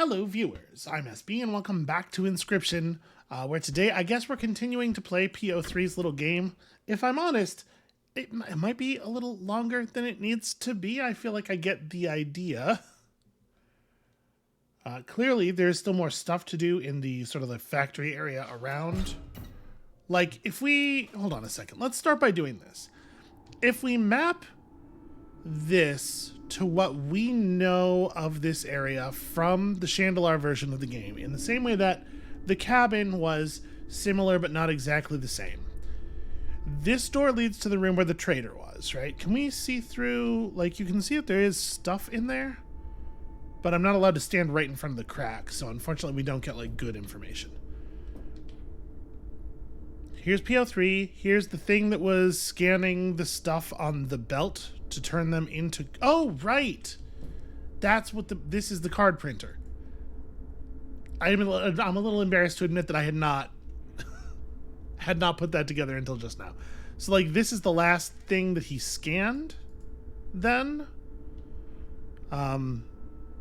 Hello viewers, I'm SB and welcome back to Inscryption, where today I guess we're continuing to play PO3's little game. If I'm honest, it might be a little longer than it needs to be. I feel like I get the idea. Clearly there's still more stuff to do in the sort of the factory area around. Like if we, hold on a second, let's start by doing this. If we map this to what we know of this area from the Chandelar version of the game, in the same way that the cabin was similar but not exactly the same. This door leads to the room where the trader was, right? Can we see through, like you can see that there is stuff in there, but I'm not allowed to stand right in front of the crack, so unfortunately we don't get like good information. Here's PO3, here's the thing that was scanning the stuff on the belt to turn them into, oh right, that's what this is, the card printer. I'm a little embarrassed to admit that I had not put that together until just now. So like this is the last thing that he scanned then,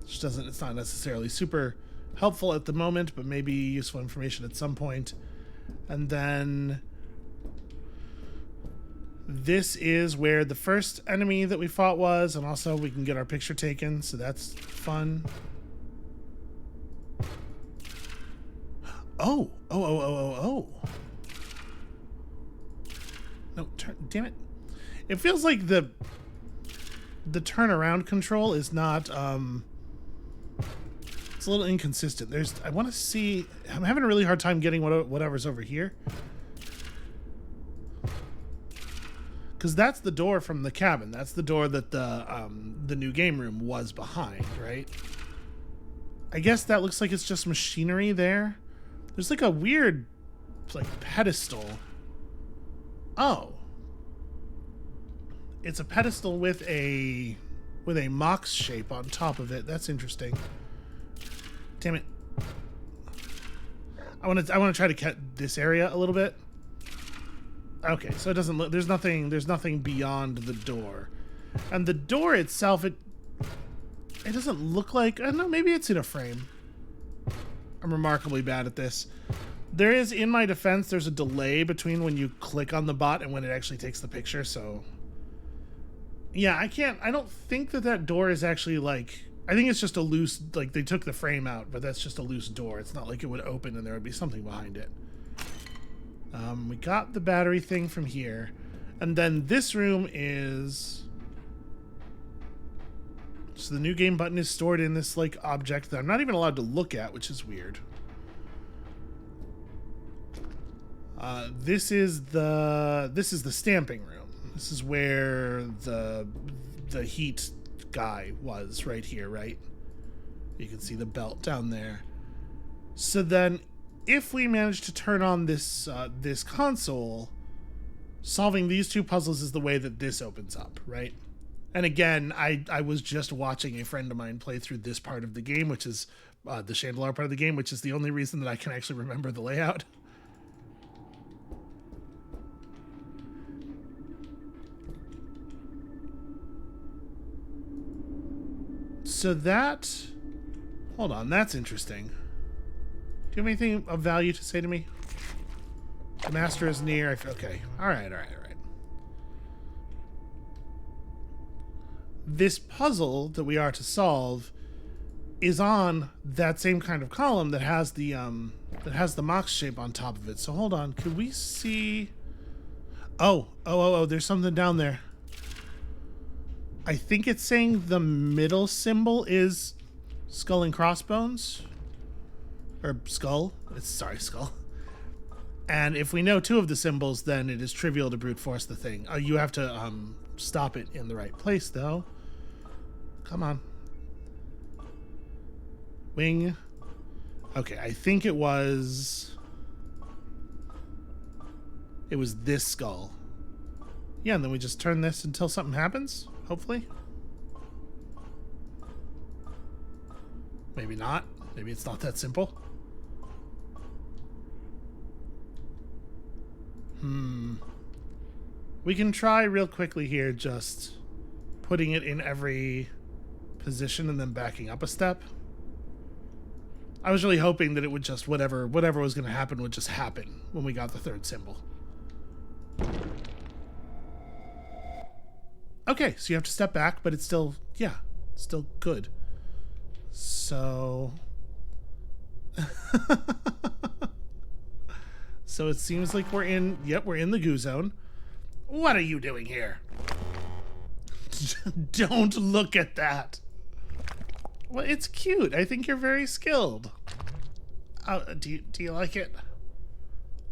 which doesn't, it's not necessarily super helpful at the moment, but maybe useful information at some point. And then this is where the first enemy that we fought was, and also we can get our picture taken, so that's fun. Oh. No, damn it. It feels like the turnaround control is not, it's a little inconsistent. I want to see, I'm having a really hard time getting whatever's over here. Because that's the door from the cabin. That's the door that the new game room was behind, right? I guess that looks like it's just machinery there. There's like a weird, like, pedestal. Oh. It's a pedestal with a mox shape on top of it. That's interesting. Damn it. I want to try to cut this area a little bit. Okay, so it doesn't look, there's nothing beyond the door. And the door itself, it doesn't look like, I don't know, maybe it's in a frame. I'm remarkably bad at this. There is, in my defense, there's a delay between when you click on the bot and when it actually takes the picture, so yeah, I don't think that door is actually like, I think it's just a loose, like they took the frame out, but that's just a loose door. It's not like it would open and there would be something behind it. We got the battery thing from here. And then this room is, so the new game button is stored in this like object that I'm not even allowed to look at, which is weird. This is the stamping room. This is where the heat guy was, right here, right? You can see the belt down there. So then if we manage to turn on this this console, solving these two puzzles is the way that this opens up, right? And again, I was just watching a friend of mine play through this part of the game, which is the Chandelar part of the game, which is the only reason that I can actually remember the layout. So that, hold on, that's interesting. Do you have anything of value to say to me? The master is near. Okay. All right. This puzzle that we are to solve is on that same kind of column that has the mox shape on top of it. So hold on. Could we see? Oh. There's something down there. I think it's saying the middle symbol is skull and crossbones. Or skull. Sorry, skull. And if we know two of the symbols, then it is trivial to brute force the thing. You have to stop it in the right place, though. Come on. Wing. Okay, I think it was this skull. Yeah, and then we just turn this until something happens, hopefully. Maybe not. Maybe it's not that simple. We can try real quickly here, just putting it in every position and then backing up a step. I was really hoping that it would just, whatever was going to happen would just happen when we got the third symbol. Okay, so you have to step back, but it's still, yeah, still good. So... So it seems like we're in, yep, we're in the goo zone. What are you doing here? Don't look at that. Well, it's cute. I think you're very skilled. Do you like it?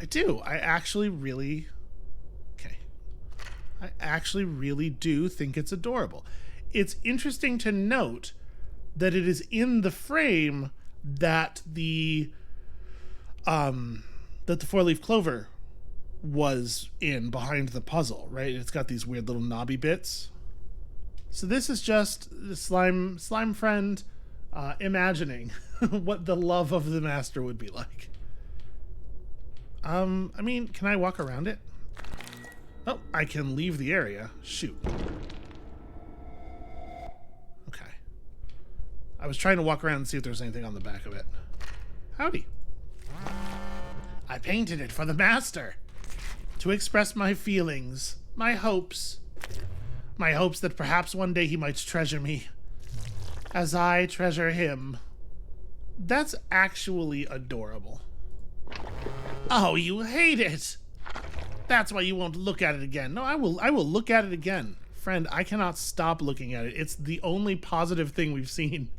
I do. I actually really... Okay. I actually really do think it's adorable. It's interesting to note that it is in the frame that the four-leaf clover was in behind the puzzle, right? It's got these weird little knobby bits. So this is just the slime friend imagining what the love of the master would be like. I mean, can I walk around it? Oh, I can leave the area. Shoot. Okay. I was trying to walk around and see if there's anything on the back of it. Howdy. I painted it for the master to express my feelings, my hopes that perhaps one day he might treasure me as I treasure him. That's actually adorable. Oh, you hate it. That's why you won't look at it again. No, I will look at it again. Friend, I cannot stop looking at it. It's the only positive thing we've seen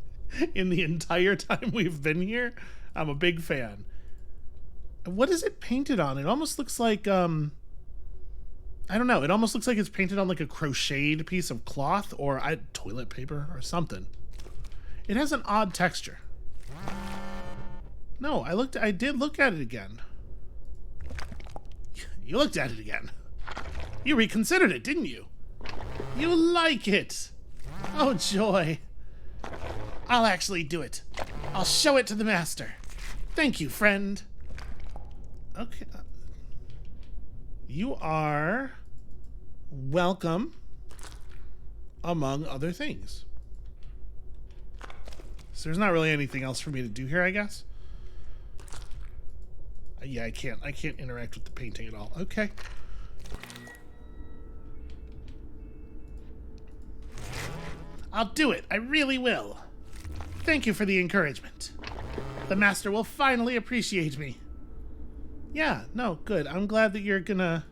in the entire time we've been here. I'm a big fan. What is it painted on? It almost looks like, I don't know. It almost looks like it's painted on like a crocheted piece of cloth or toilet paper or something. It has an odd texture. No, I did look at it again. You looked at it again. You reconsidered it, didn't you? You like it. Oh, joy. I'll actually do it. I'll show it to the master. Thank you, friend. Okay. You are welcome, among other things. So there's not really anything else for me to do here, I guess. Yeah, I can't interact with the painting at all. Okay. I'll do it. I really will. Thank you for the encouragement. The master will finally appreciate me. Yeah, no, good. I'm glad that you're gonna...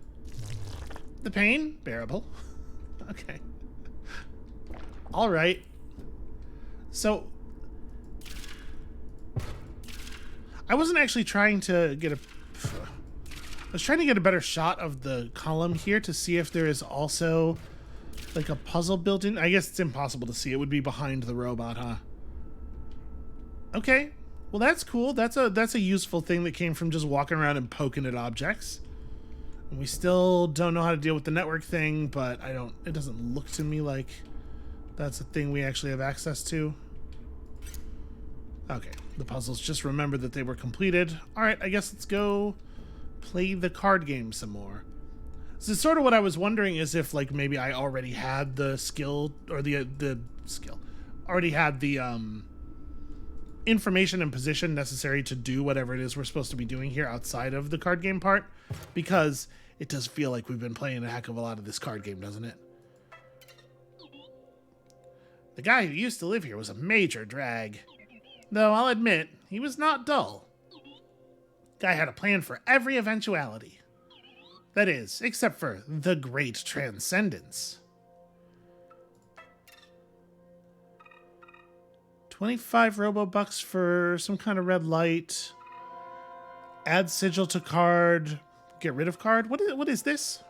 The pain? Bearable. Okay. All right. So... I wasn't actually trying to get a... I was trying to get a better shot of the column here to see if there is also like a puzzle built in. I guess it's impossible to see. It would be behind the robot, huh? Okay. Well, that's cool. That's a useful thing that came from just walking around and poking at objects. And we still don't know how to deal with the network thing, but it doesn't look to me like that's a thing we actually have access to. Okay, the puzzles just remember that they were completed. All right, I guess let's go play the card game some more. So sort of what I was wondering is if like maybe I already had the skill or the skill, already had the information and position necessary to do whatever it is we're supposed to be doing here outside of the card game part, because it does feel like we've been playing a heck of a lot of this card game, doesn't it? The guy who used to live here was a major drag. Though I'll admit, he was not dull. Guy had a plan for every eventuality. That is, except for the Great Transcendence. 25 Robo-Bucks for some kind of red light. Add sigil to card. Get rid of card? What is this?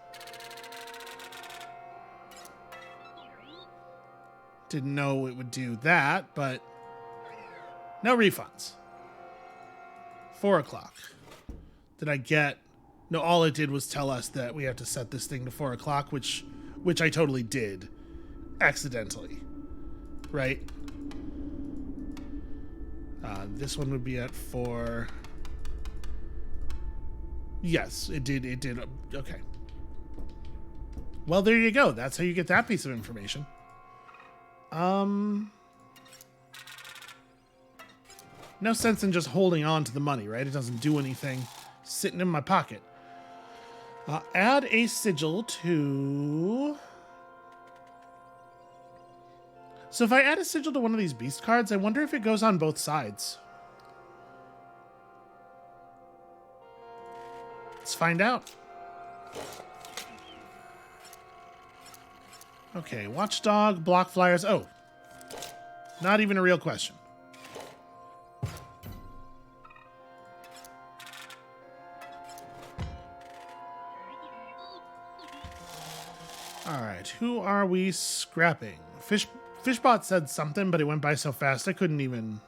Didn't know it would do that, but... No refunds. 4 o'clock. Did I get... No, all it did was tell us that we have to set this thing to 4 o'clock, which I totally did. Accidentally. Right? This one would be at 4. Yes, it did. It did. Okay. Well, there you go. That's how you get that piece of information. No sense in just holding on to the money, right? It doesn't do anything. Sitting in my pocket. Add a sigil to... So if I add a sigil to one of these beast cards, I wonder if it goes on both sides. Let's find out. Okay, watchdog, block flyers. Oh, not even a real question. All right, who are we scrapping? Fishbot said something, but it went by so fast I couldn't even...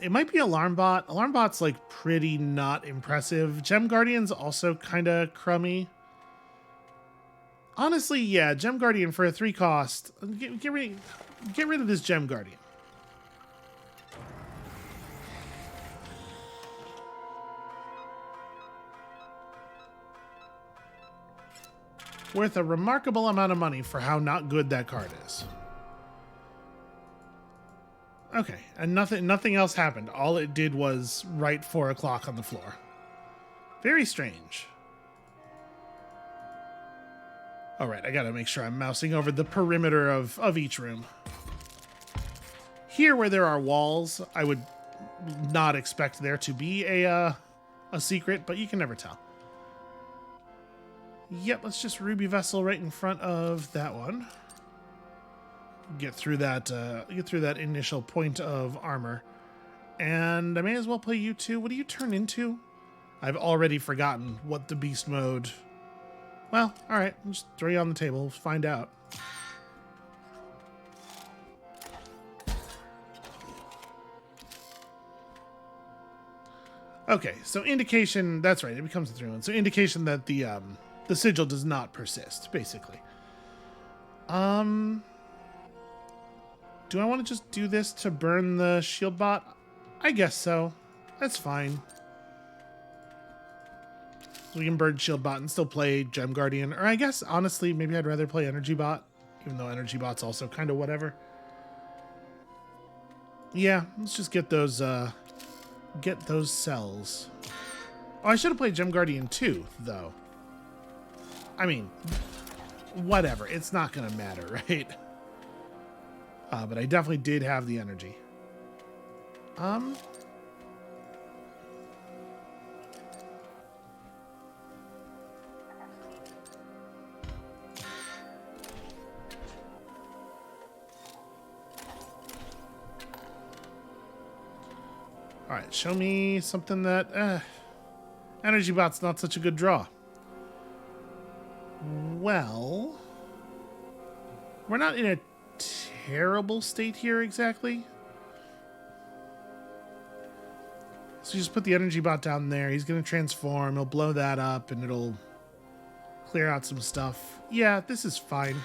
it might be Alarmbot. Alarmbot's like pretty not impressive. Gem Guardian's also kind of crummy. Honestly, yeah, Gem Guardian for a 3 cost. Get rid of this Gem Guardian. Worth a remarkable amount of money for how not good that card is. Okay, and nothing else happened. All it did was write 4 o'clock on the floor. Very strange. All right, I gotta make sure I'm mousing over the perimeter of each room. Here, where there are walls, I would not expect there to be a secret, but you can never tell. Yep, let's just Ruby Vessel right in front of that one. Get through that initial point of armor. And I may as well play you two. What do you turn into? I've already forgotten what the beast mode... Well, alright, I'll just throw you on the table. We'll find out. Okay, so indication... That's right, it becomes a 3-1. So indication that the sigil does not persist, basically. Do I want to just do this to burn the shield bot? I guess so. That's fine. So we can burn shield bot and still play Gem Guardian. Or I guess, honestly, maybe I'd rather play energy bot. Even though energy bot's also kind of whatever. Yeah, let's just get those cells. Oh, I should have played Gem Guardian too, though. I mean, whatever. It's not going to matter, right? But I definitely did have the energy. Alright, show me something that... Energy Bot's not such a good draw. Well... We're not in a terrible state here, exactly. So you just put the Energy Bot down there. He's going to transform. He'll blow that up, and it'll clear out some stuff. Yeah, this is fine.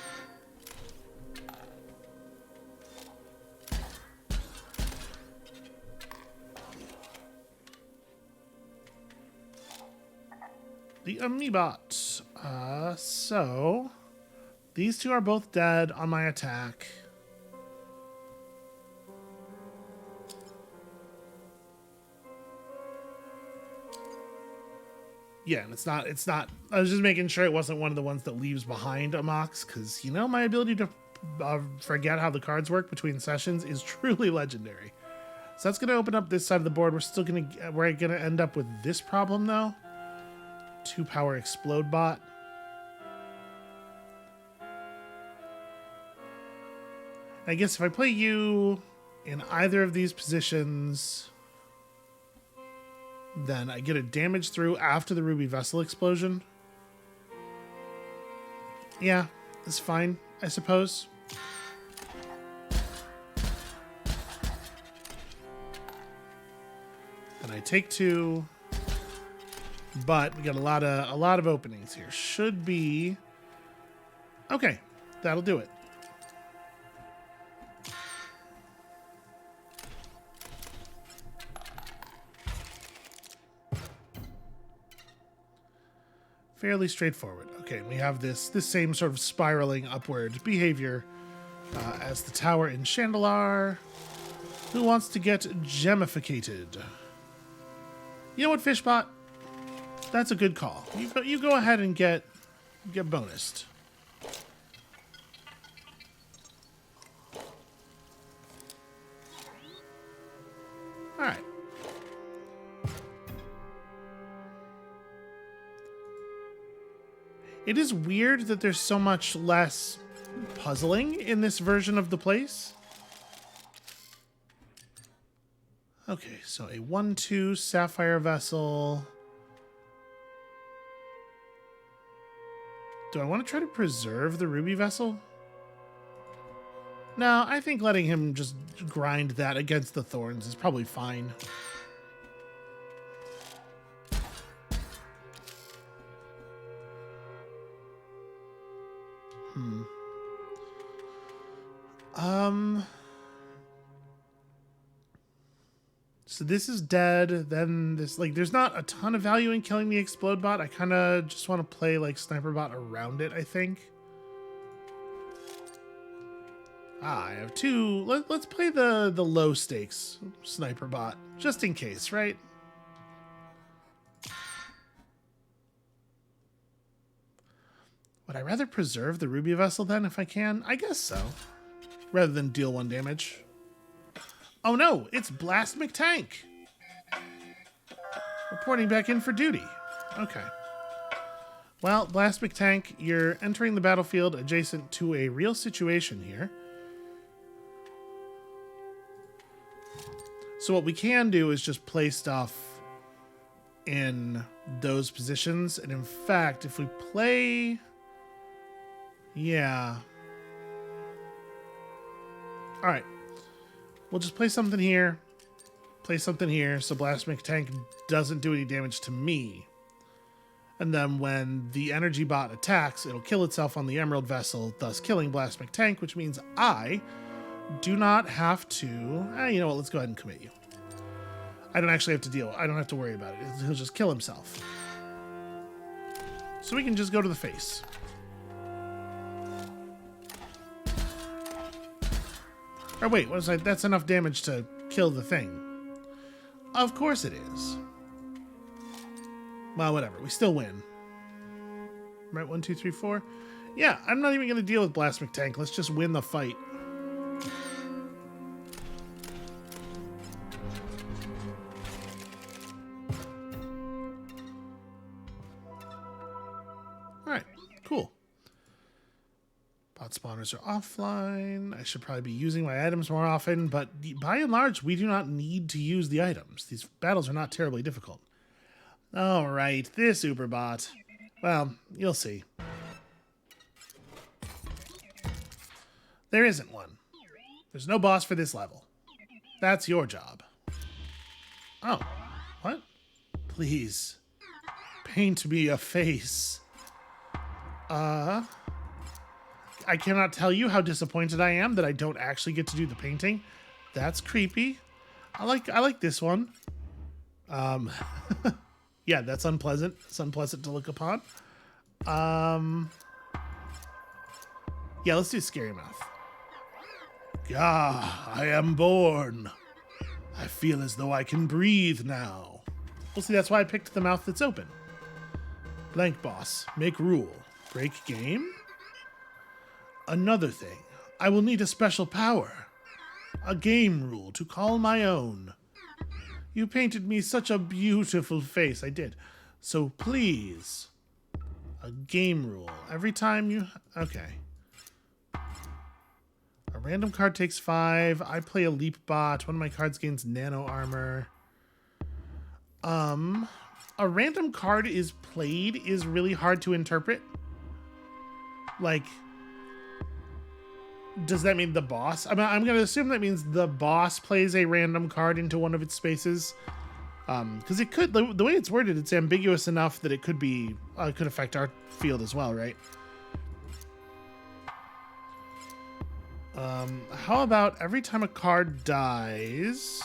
The Amiibot. So these two are both dead on my attack. Yeah, and it's not, I was just making sure it wasn't one of the ones that leaves behind a Mox, because, you know, my ability to forget how the cards work between sessions is truly legendary. So that's going to open up this side of the board. We're going to end up with this problem, though. 2-power Explode Bot. I guess if I play you in either of these positions, then I get a damage through after the Ruby Vessel explosion. Yeah, it's fine, I suppose. And I take 2. But we got a lot of openings here. Should be okay. That'll do it. Fairly straightforward. Okay, we have this same sort of spiraling upward behavior as the tower in Chandelar. Who wants to get gemificated? You know what, Fishbot? That's a good call. You go ahead and get bonused. All right. It is weird that there's so much less puzzling in this version of the place. Okay, so a 1-2 sapphire vessel. Do I want to try to preserve the ruby vessel? No, I think letting him just grind that against the thorns is probably fine. So this is dead, then this, like, there's not a ton of value in killing the explode bot. I kind of just want to play, like, sniper bot around it, I think. I have two. Let's play the low stakes sniper bot, just in case, right? Would I rather preserve the ruby vessel then if I can? I guess so. Rather than deal 1 damage. Oh no, it's Blast McTank. Reporting back in for duty. Okay. Well, Blast McTank, you're entering the battlefield adjacent to a real situation here. So what we can do is just play stuff in those positions. And in fact, if we play... Yeah. All right. We'll just play something here. Play something here so Blast McTank doesn't do any damage to me. And then when the energy bot attacks, it'll kill itself on the emerald vessel, thus killing Blast McTank, which means I do not have to... you know what? Let's go ahead and commit you. I don't actually have to deal. I don't have to worry about it. He'll just kill himself. So we can just go to the face. Or wait, what was I? That's enough damage to kill the thing. Of course it is. Well, whatever. We still win. Right, 1, 2, 3, 4. Yeah, I'm not even going to deal with Blast McTank. Let's just win the fight. Alright, cool. Bot spawners are offline. I should probably be using my items more often, but by and large, we do not need to use the items. These battles are not terribly difficult. Alright, this Uberbot. Well, you'll see. There isn't one. There's no boss for this level. That's your job. Oh, what? Please, paint me a face. I cannot tell you how disappointed I am that I don't actually get to do the painting. That's creepy. I like this one. Yeah, that's unpleasant. It's unpleasant to look upon. Yeah, let's do Scary Mouth. Gah, I am born. I feel as though I can breathe now. Well, see, that's why I picked the mouth that's open. Blank boss. Make rule. Break game? Another thing. I will need a special power. A game rule to call my own. You painted me such a beautiful face. I did. So please. A game rule. Every time you... Okay. A random card takes 5. I play a leap bot. One of my cards gains nano armor. A random card is played is really hard to interpret. Like, does that mean the boss? I'm going to assume that means the boss plays a random card into one of its spaces. Because it could, the way it's worded, it's ambiguous enough that it could be, could affect our field as well, right? How about every time a card dies...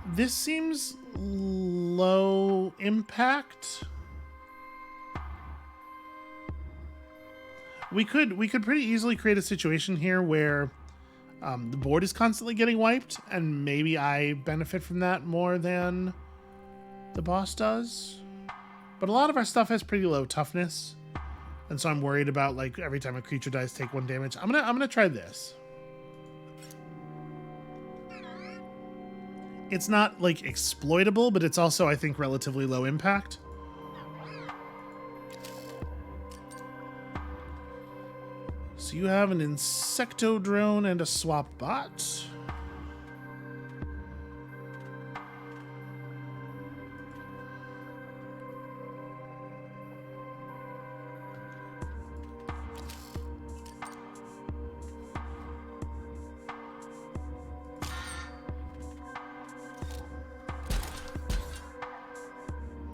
This seems low impact. We could pretty easily create a situation here where the board is constantly getting wiped, and maybe I benefit from that more than the boss does. But a lot of our stuff has pretty low toughness, and so I'm worried about like every time a creature dies, take 1 damage. I'm gonna try this. It's not like exploitable, but it's also, I think, relatively low impact. So you have an insecto drone and a swap bot.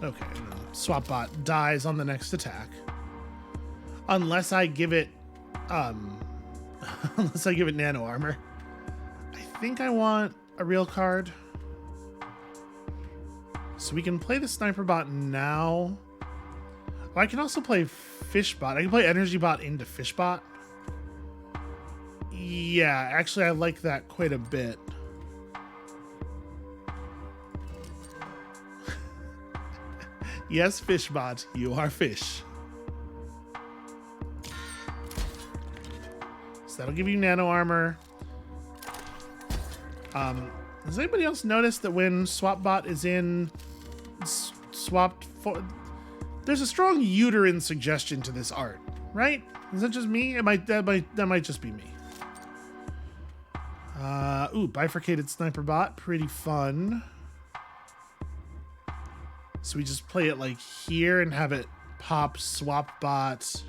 Okay, no. Swap bot dies on the next attack. Unless I give it unless I give it nano armor. I think I want a real card. So we can play the sniper bot now. Oh, I can also play fish bot. I can play energy bot into fish bot. Yeah, actually I like that quite a bit. Yes, Fishbot, you are fish. So that'll give you nano armor. Has anybody else noticed that when SwapBot is in swapped for, there's a strong uterine suggestion to this art, right? Is that just me? That might just be me. Ooh, bifurcated sniper bot, pretty fun. So we just play it like here and have it pop swap bot.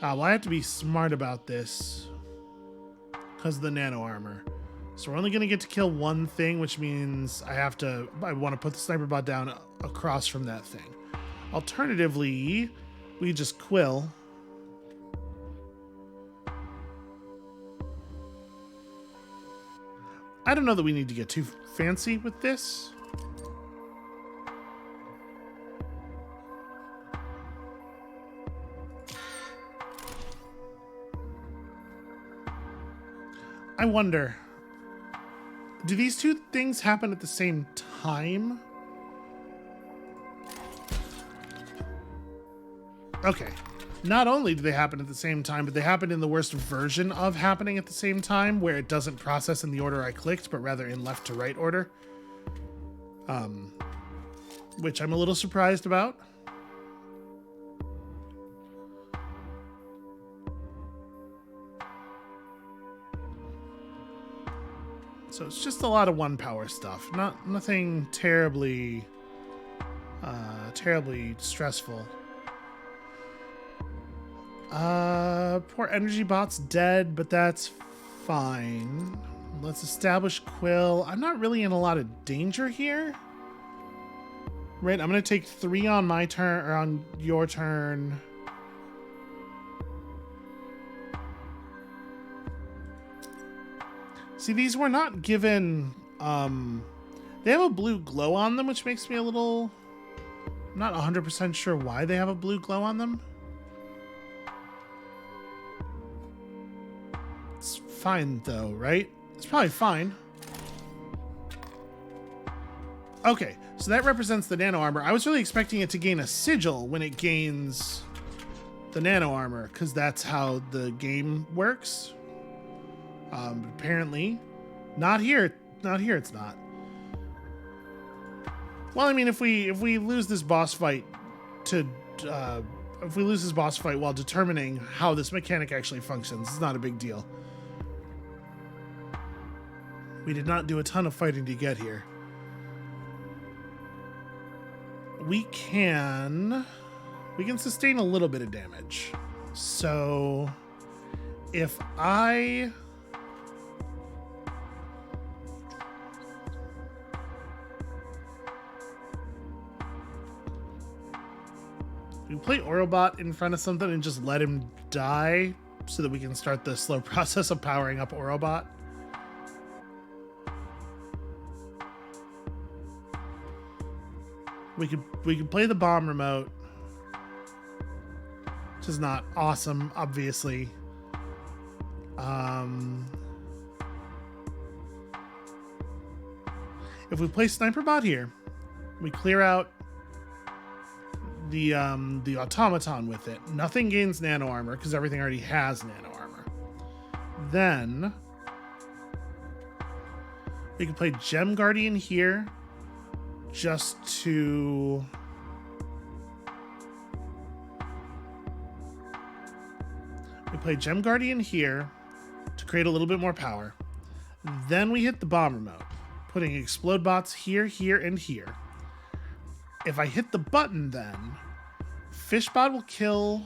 Well, I have to be smart about this because of the nano armor. So we're only going to get to kill 1 thing, which means I want to put the sniper bot down across from that thing. Alternatively, we just quill. I don't know that we need to get too fancy with this. I wonder, do these 2 things happen at the same time? Okay. Not only do they happen at the same time, but they happen in the worst version of happening at the same time, where it doesn't process in the order I clicked, but rather in left to right order. Which I'm a little surprised about. So it's just a lot of 1 power stuff. Nothing terribly stressful. Poor energy bot's dead, but that's fine. Let's establish Quill. I'm not really in a lot of danger here. Right, I'm gonna take 3 on my turn, or on your turn. See, these were not given, they have a blue glow on them, which makes me a little, I'm not 100% sure why they have a blue glow on them. It's fine though, right? It's probably fine. Okay, so that represents the nano armor. I was really expecting it to gain a sigil when it gains the nano armor, because that's how the game works. Apparently not here. Not here. It's not. Well, I mean, if we lose this boss fight while determining how this mechanic actually functions, it's not a big deal. We did not do a ton of fighting to get here. We can sustain a little bit of damage. So if we play Orobot in front of something and just let him die so that we can start the slow process of powering up Orobot. We could play the bomb remote. which is not awesome, obviously. If we place Sniper Bot here, we clear out the automaton with it. Nothing gains nano armor because everything already has nano armor. Then we can play Gem Guardian here just to play Gem Guardian here to create a little bit more power. Then we hit the bomber mode, putting explode bots here, here, and here. If I hit the button, then Fishbot will kill.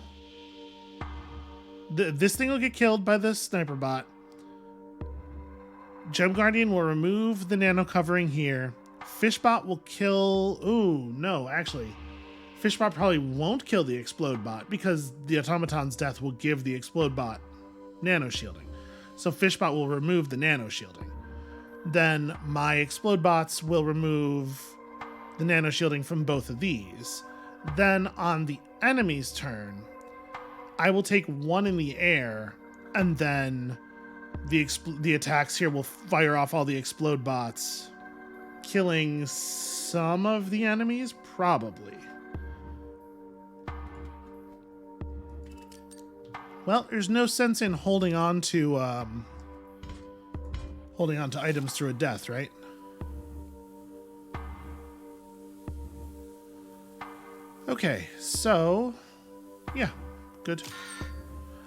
This thing will get killed by the sniper bot. Gem Guardian will remove the nano covering here. Fishbot will kill. Ooh, no, actually. Fishbot probably won't kill the explode bot because the automaton's death will give the explode bot nano shielding. So Fishbot will remove the nano shielding. Then my explode bots will remove the nano shielding from both of these. Then on the enemy's turn, I will take one in the air, and then the attacks here will fire off all the explode bots, killing some of the enemies, probably. Well, there's no sense in holding on to items through a death, right? Okay, so yeah, good.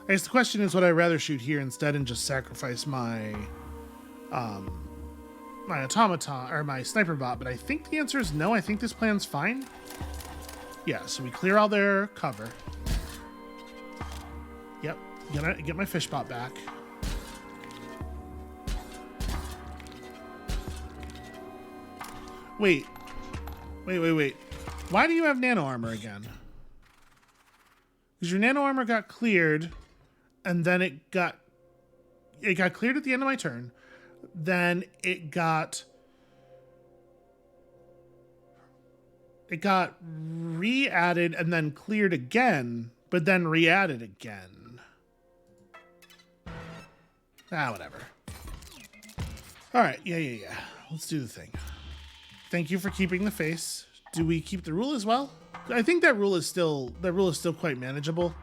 I guess the question is, would I rather shoot here instead and just sacrifice my my automaton or my sniper bot? But I think the answer is no. I think this plan's fine. Yeah, so we clear all their cover. Yep, gonna get my fish bot back. Wait. Why do you have nano armor again? Because your nano armor got cleared, and then it got cleared at the end of my turn. Then it got re-added and then cleared again, but then re-added again. Whatever. All right, yeah. Let's do the thing. Thank you for keeping the face. Do we keep the rule as well? I think that rule is still quite manageable.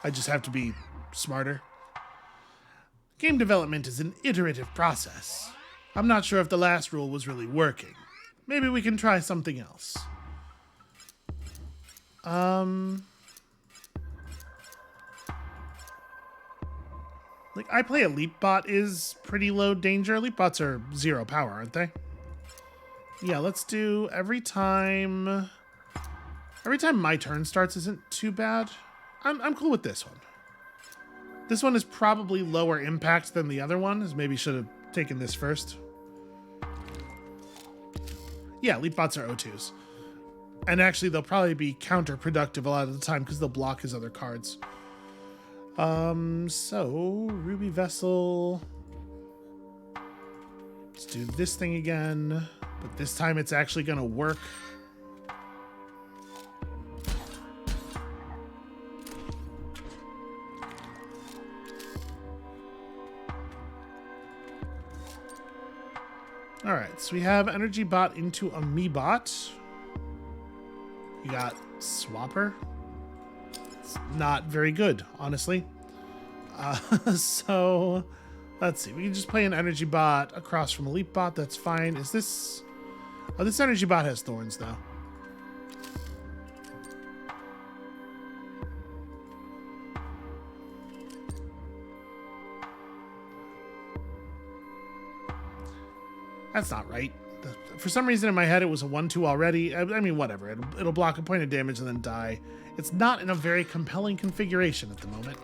I just have to be smarter. Game development is an iterative process. I'm not sure if the last rule was really working. Maybe we can try something else. Like, I play Elite Bot is pretty low danger. Elite Bots are 0 power, aren't they? Yeah, let's do every time my turn starts isn't too bad. I'm cool with this one. This one is probably lower impact than the other one, as maybe should have taken this first. Yeah, Elite Bots are O2s. And actually, they'll probably be counterproductive a lot of the time because they'll block his other cards. So Ruby Vessel. Let's do this thing again, but this time it's actually gonna work. All right, so we have Energy Bot into a Me Bot. We got Swapper. It's not very good, honestly. So let's see. We can just play an Energy Bot across from Elite Bot. That's fine. Is this... Oh, this Energy Bot has thorns, though. That's not right. For some reason in my head it was a 1-2 already. I mean, whatever. It'll block a point of damage and then die. It's not in a very compelling configuration at the moment.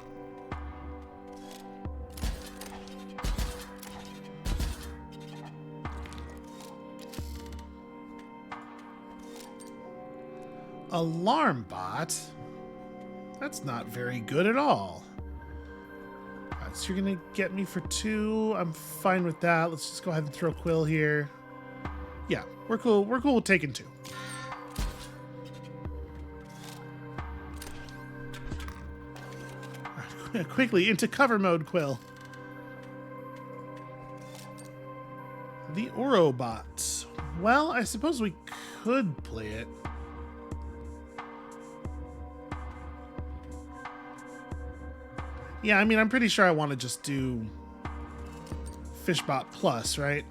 Alarm Bot? That's not very good at all. Alright, so you're gonna get me for 2. I'm fine with that. Let's just go ahead and throw Quill here. Yeah, we're cool. We're cool with taking 2. Quickly, into cover mode, Quill. The Orobot. Well, I suppose we could play it. Yeah, I mean, I'm pretty sure I want to just do Fishbot Plus, right?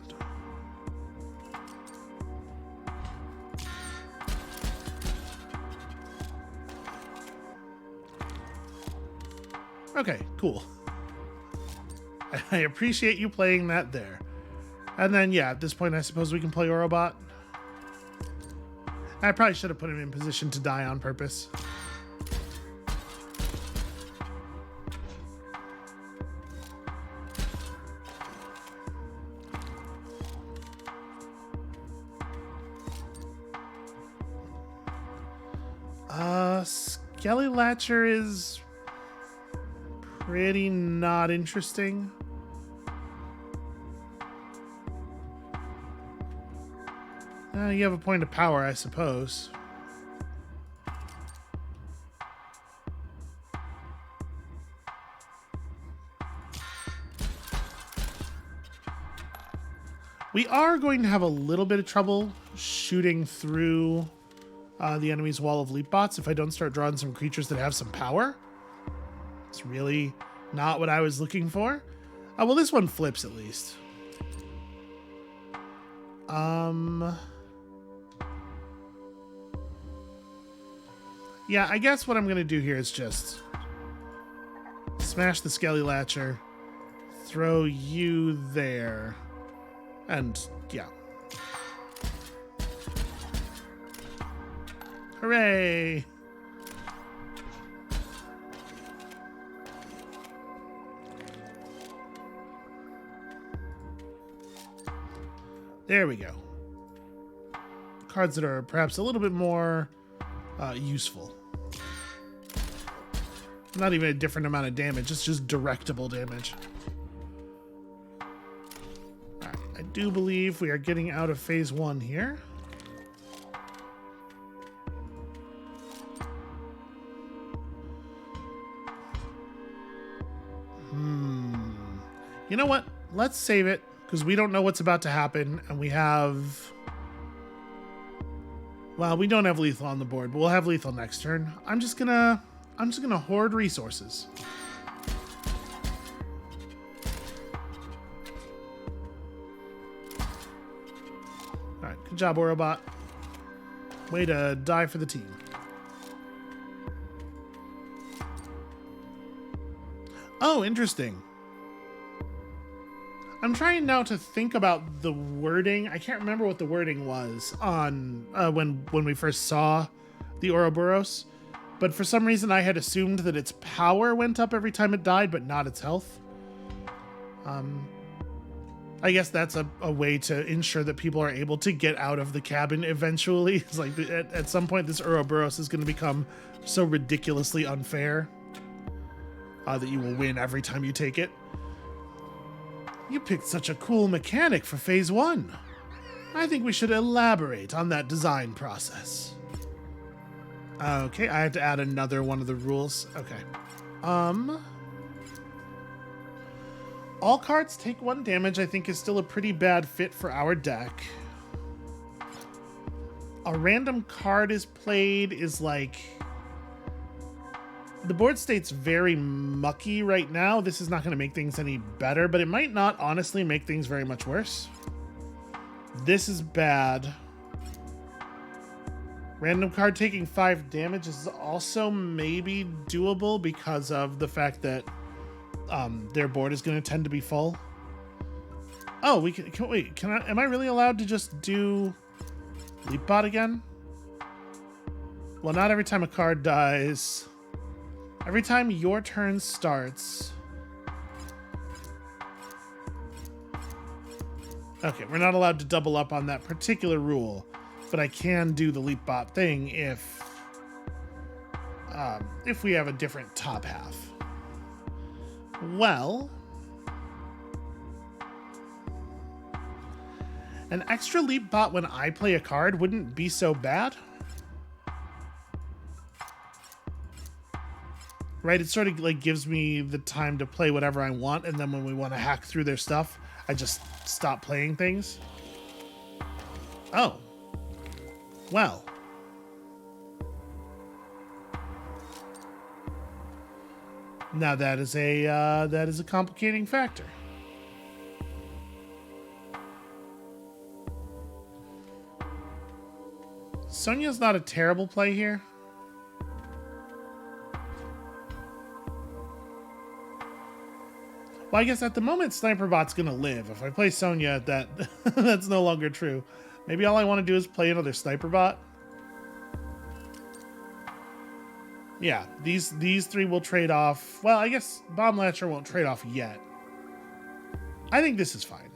Okay, cool. I appreciate you playing that there. And then, yeah, at this point, I suppose we can play Orobot. I probably should have put him in position to die on purpose. Skelly Latcher is pretty not interesting. You have a point of power, I suppose. We are going to have a little bit of trouble shooting through the enemy's wall of leap bots if I don't start drawing some creatures that have some power. It's really not what I was looking for. Well, this one flips at least. Yeah, I guess what I'm going to do here is just smash the Skelly Latcher, throw you there, and yeah. Hooray! There we go. Cards that are perhaps a little bit more useful. Not even a different amount of damage, it's just directable damage. Alright, I do believe we are getting out of phase 1 here. You know what? Let's save it, because we don't know what's about to happen, and we have... Well, we don't have lethal on the board, but we'll have lethal next turn. I'm just gonna hoard resources. Alright, good job, Orobot. Way to die for the team. Oh, interesting. I'm trying now to think about the wording. I can't remember what the wording was on when we first saw the Ouroboros, but for some reason I had assumed that its power went up every time it died, but not its health. I guess that's a way to ensure that people are able to get out of the cabin eventually. It's like at some point this Ouroboros is going to become so ridiculously unfair that you will win every time you take it. You picked such a cool mechanic for phase 1. I think we should elaborate on that design process. Okay, I had to add another one of the rules. Okay. All cards take 1 damage, I think is still a pretty bad fit for our deck. A random card is played is like... The board state's very mucky right now. This is not going to make things any better, but it might not honestly make things very much worse. This is bad. Random card taking 5 damage is also maybe doable because of the fact that their board is going to tend to be full. Oh, we can wait. Am I really allowed to just do Leapbot again? Well, not every time a card dies. Every time your turn starts... Okay, we're not allowed to double up on that particular rule, but I can do the Leapbot thing if we have a different top half. Well... An extra Leapbot when I play a card wouldn't be so bad. Right? It sort of like gives me the time to play whatever I want, and then when we want to hack through their stuff, I just stop playing things. Oh. Well. Now that is a complicating factor. Sonia's not a terrible play here. Well, I guess at the moment Sniperbot's gonna live. If I play Sonia, that's no longer true. Maybe all I want to do is play another Sniperbot. Yeah, these three will trade off. Well, I guess Bomb Latcher won't trade off yet. I think this is fine.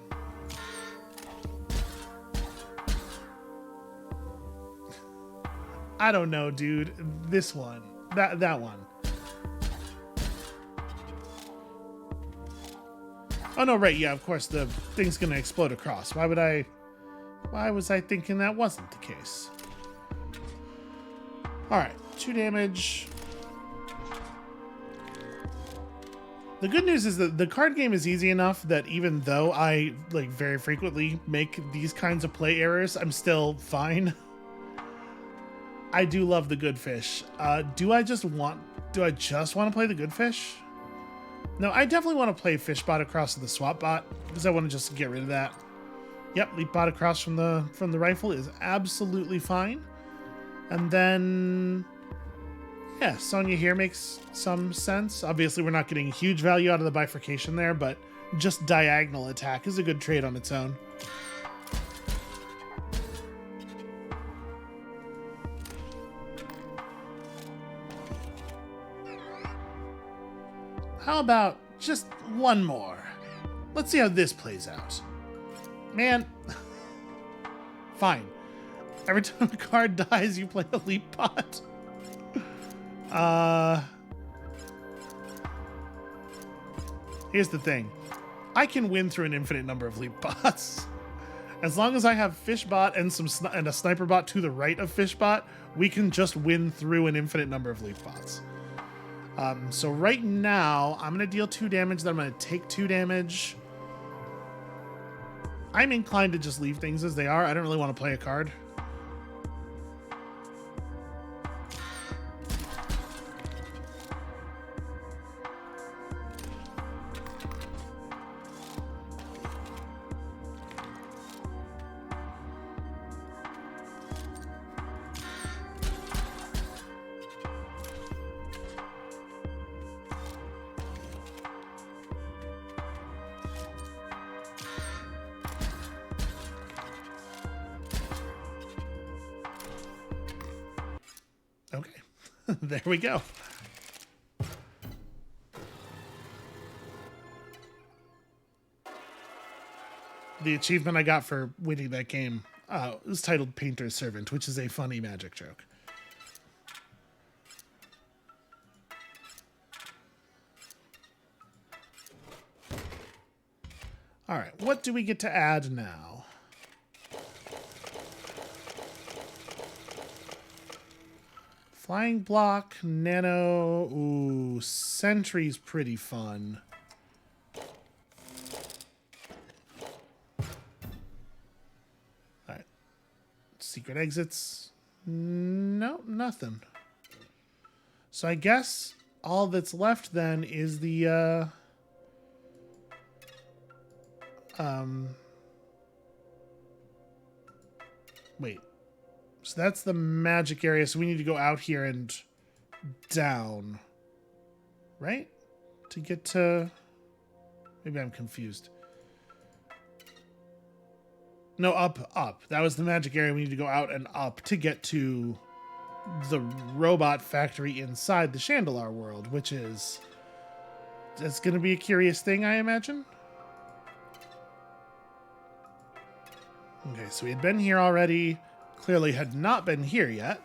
I don't know, dude. This one. That one. Oh, no, right. Yeah, of course, the thing's going to explode across. Why was I thinking that wasn't the case? All right. 2 damage. The good news is that the card game is easy enough that even though I like very frequently make these kinds of play errors, I'm still fine. I do love the good fish. Do I just want to play the good fish? No, I definitely want to play Fishbot across to the Swap Bot because I want to just get rid of that. Yep, Leap Bot across from the rifle is absolutely fine. And then, yeah, Sonia here makes some sense. Obviously, we're not getting huge value out of the bifurcation there, but just diagonal attack is a good trade on its own. How about just one more? Let's see how this plays out. Man, fine. Every time a card dies, you play a Leap Bot. Here's the thing. I can win through an infinite number of Leap Bots. As long as I have Fishbot and a Sniper Bot to the right of Fishbot, we can just win through an infinite number of Leap Bots. So right now, I'm going to deal 2 damage, then I'm going to take 2 damage. I'm inclined to just leave things as they are. I don't really want to play a card. Okay, there we go. The achievement I got for winning that game was titled Painter's Servant, which is a funny magic joke. All right, what do we get to add now? Flying block, nano, ooh, sentry's pretty fun. Alright. Secret exits. No, nothing. So I guess all that's left then is the, wait. So that's the magic area, so we need to go out here and down. Right? To get to... Maybe I'm confused. No, up. That was the magic area. We need to go out and up to get to the robot factory inside the Chandelar world, which is... That's going to be a curious thing, I imagine. Okay, so we had been here already. Clearly had not been here yet.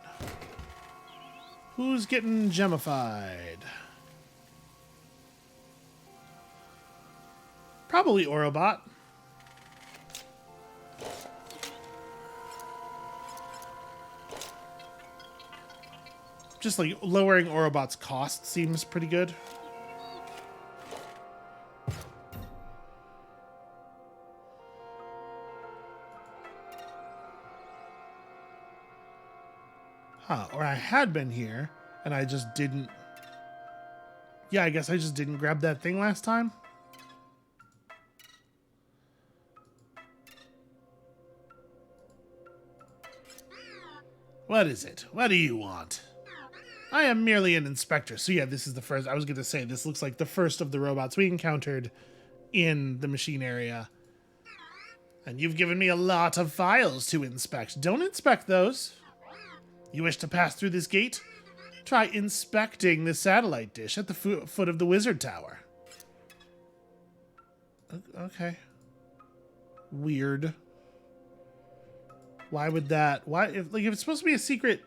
Who's getting gemified? Probably Orobot. Just like lowering Orobot's cost seems pretty good. Huh, or I had been here and I just didn't. Yeah, I guess I just didn't grab that thing last time. What is it? What do you want? I am merely an inspector. So yeah, this is the first. I was going to say, this looks like the first of the robots we encountered in the machine area. And you've given me a lot of files to inspect. Don't inspect those. You wish to pass through this gate? Try inspecting the satellite dish at the foot of the wizard tower. Okay. Weird. Why would that... Why, if it's supposed to be a secret...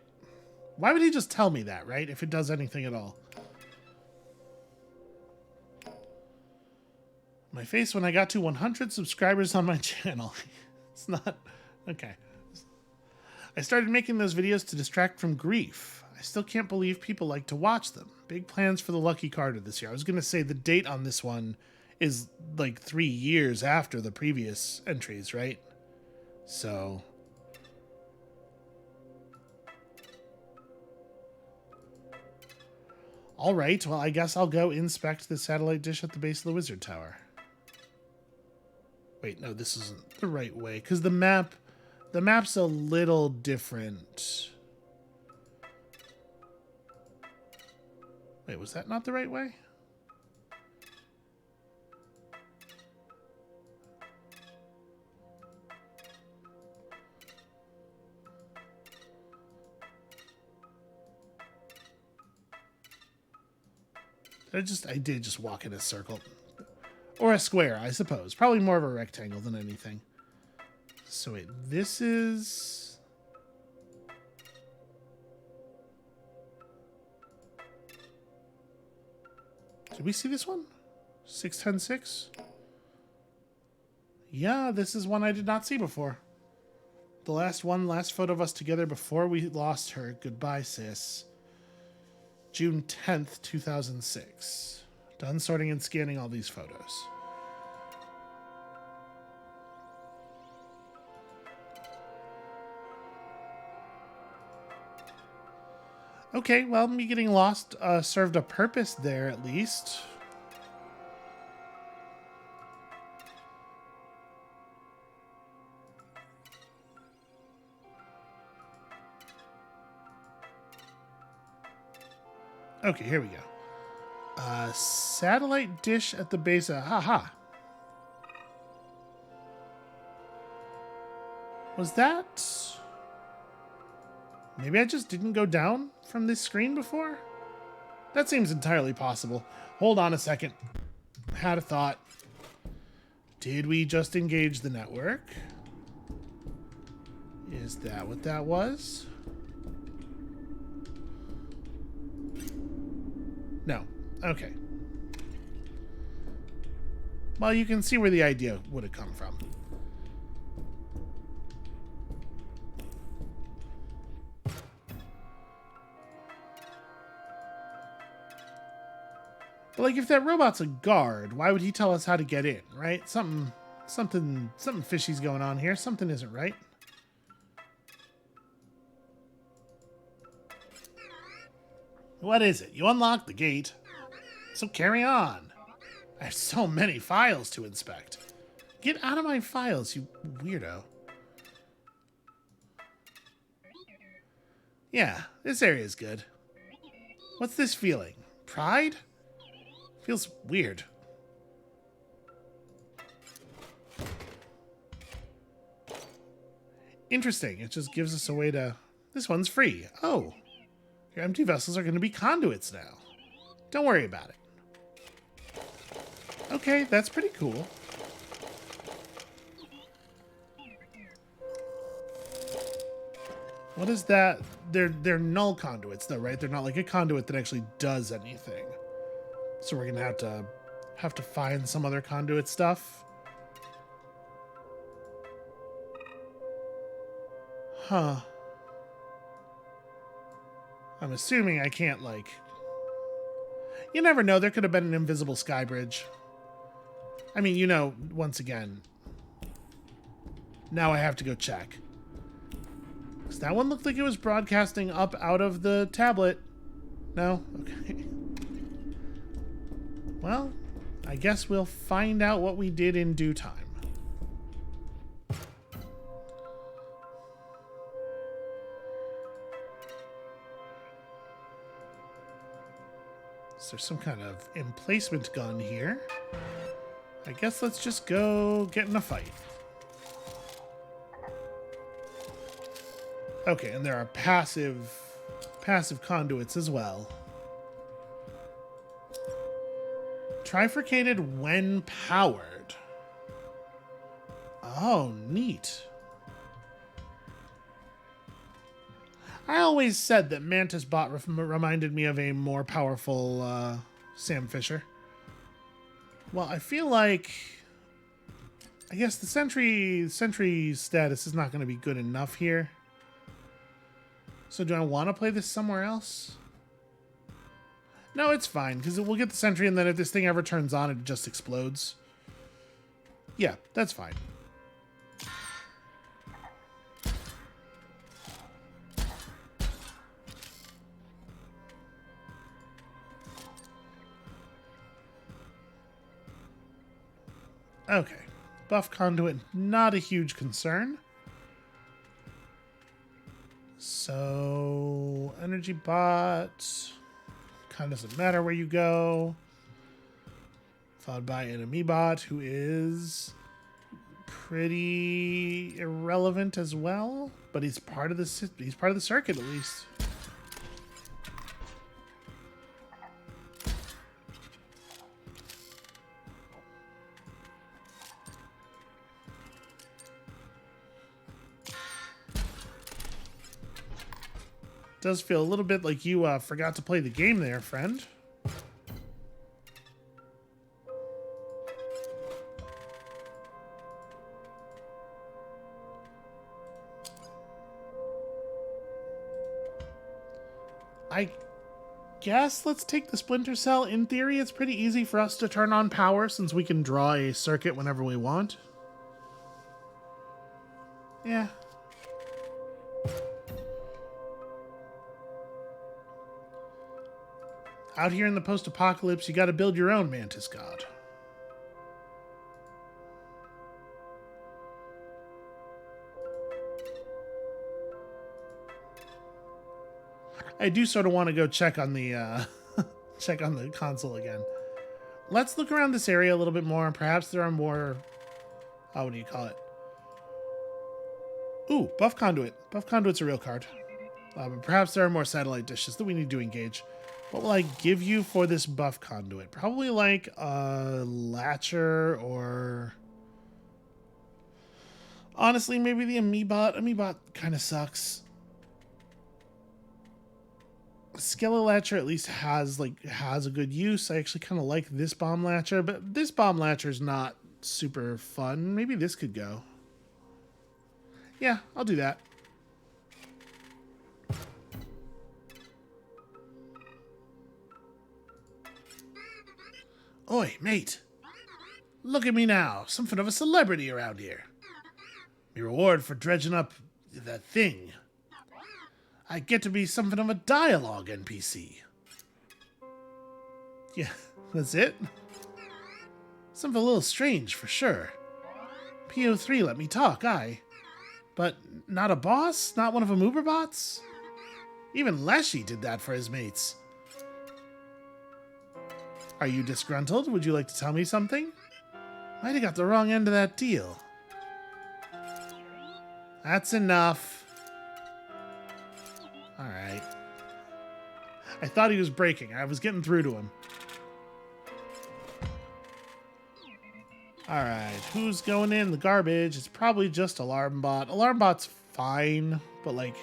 Why would he just tell me that, right? If it does anything at all. My face when I got to 100 subscribers on my channel. It's not... Okay. I started making those videos to distract from grief. I still can't believe people like to watch them. Big plans for the Lucky Carter this year. I was going to say the date on this one is like 3 years after the previous entries, right? So... All right, well, I guess I'll go inspect the satellite dish at the base of the wizard tower. Wait, no, this isn't the right way, because the map's a little different. Wait, was that not the right way? I did just walk in a circle. Or a square, I suppose. Probably more of a rectangle than anything. So wait, this is... Did we see this one? 6106? Yeah, this is one I did not see before. The last photo of us together before we lost her. Goodbye, sis. June 10th, 2006. Done sorting and scanning all these photos. Okay, well, me getting lost served a purpose there, at least. Okay, here we go. Satellite dish at the base of... Haha. Was that... Maybe I just didn't go down from this screen before? That seems entirely possible. Hold on a second. Had a thought. Did we just engage the network? Is that what that was? No. Okay. Well, you can see where the idea would have come from. But like, if that robot's a guard, why would he tell us how to get in, right? Something fishy's going on here. Something isn't right. What is it? You unlocked the gate. So carry on. I have so many files to inspect. Get out of my files, you weirdo. Yeah, this area is good. What's this feeling? Pride? Feels weird. Interesting. It just gives us a way to... This one's free. Oh. Your empty vessels are going to be conduits now. Don't worry about it. Okay, that's pretty cool. What is that? They're null conduits though, right? They're not like a conduit that actually does anything. So we're going to have to find some other conduit stuff. Huh. I'm assuming I can't, like... You never know, there could have been an invisible sky bridge. I mean, you know, once again... Now I have to go check. Because that one looked like it was broadcasting up out of the tablet. No? Okay. Well, I guess we'll find out what we did in due time. Is there some kind of emplacement gun here? I guess let's just go get in a fight. Okay, and there are passive conduits as well. Trifurcated when powered. Oh, neat. I always said that Mantis Bot reminded me of a more powerful Sam Fisher. Well, I feel like... I guess the sentry status is not going to be good enough here. So do I want to play this somewhere else? No, it's fine, because we'll get the sentry, and then if this thing ever turns on, it just explodes. Yeah, that's fine. Okay. Buff conduit, not a huge concern. So, energy bot, kind of doesn't matter where you go. Followed by enemy bot, who is pretty irrelevant as well, but he's part of the circuit at least. Does feel a little bit like you forgot to play the game there, friend. I guess let's take the Splinter Cell. In theory, it's pretty easy for us to turn on power since we can draw a circuit whenever we want. Yeah. Out here in the post-apocalypse, you gotta build your own Mantis God. I do sort of want to go check on the check on the console again. Let's look around this area a little bit more. Perhaps there are more... Oh, what do you call it? Ooh, Buff Conduit. Buff Conduit's a real card. But perhaps there are more satellite dishes that we need to engage. What will I give you for this Buff Conduit? Probably like a Latcher or... Honestly, maybe the Amebot. Amebot kind of sucks. Skelelatcher at least has a good use. I actually kind of like this Bomb Latcher, but this Bomb Latcher is not super fun. Maybe this could go. Yeah, I'll do that. Oi, mate. Look at me now. Something of a celebrity around here. My reward for dredging up that thing. I get to be something of a dialogue NPC. Yeah, that's it? Something a little strange, for sure. PO3 let me talk, aye. But not a boss? Not one of them Uberbots? Even Leshy did that for his mates. Are you disgruntled? Would you like to tell me something? Might have got the wrong end of that deal. That's enough. Alright. I thought he was breaking. I was getting through to him. Alright, who's going in the garbage? It's probably just Alarmbot. Alarmbot's fine, but like...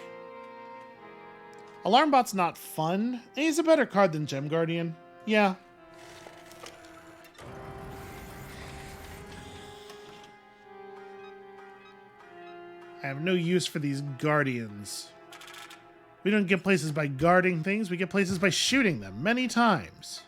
Alarmbot's not fun. And he's a better card than Gem Guardian. Yeah. I have no use for these Guardians. We don't get places by guarding things. We get places by shooting them many times.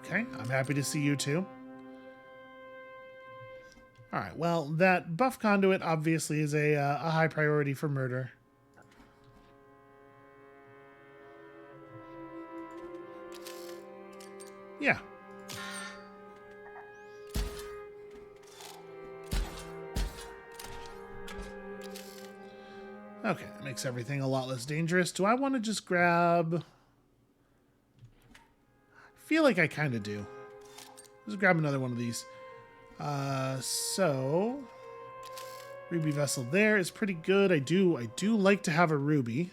Okay, I'm happy to see you too. All right, well, that buff conduit obviously is a high priority for murder. Yeah. Okay, that makes everything a lot less dangerous. Do I want to just grab... I feel like I kind of do. Let's grab another one of these. So... Ruby vessel there is pretty good. I do like to have a ruby.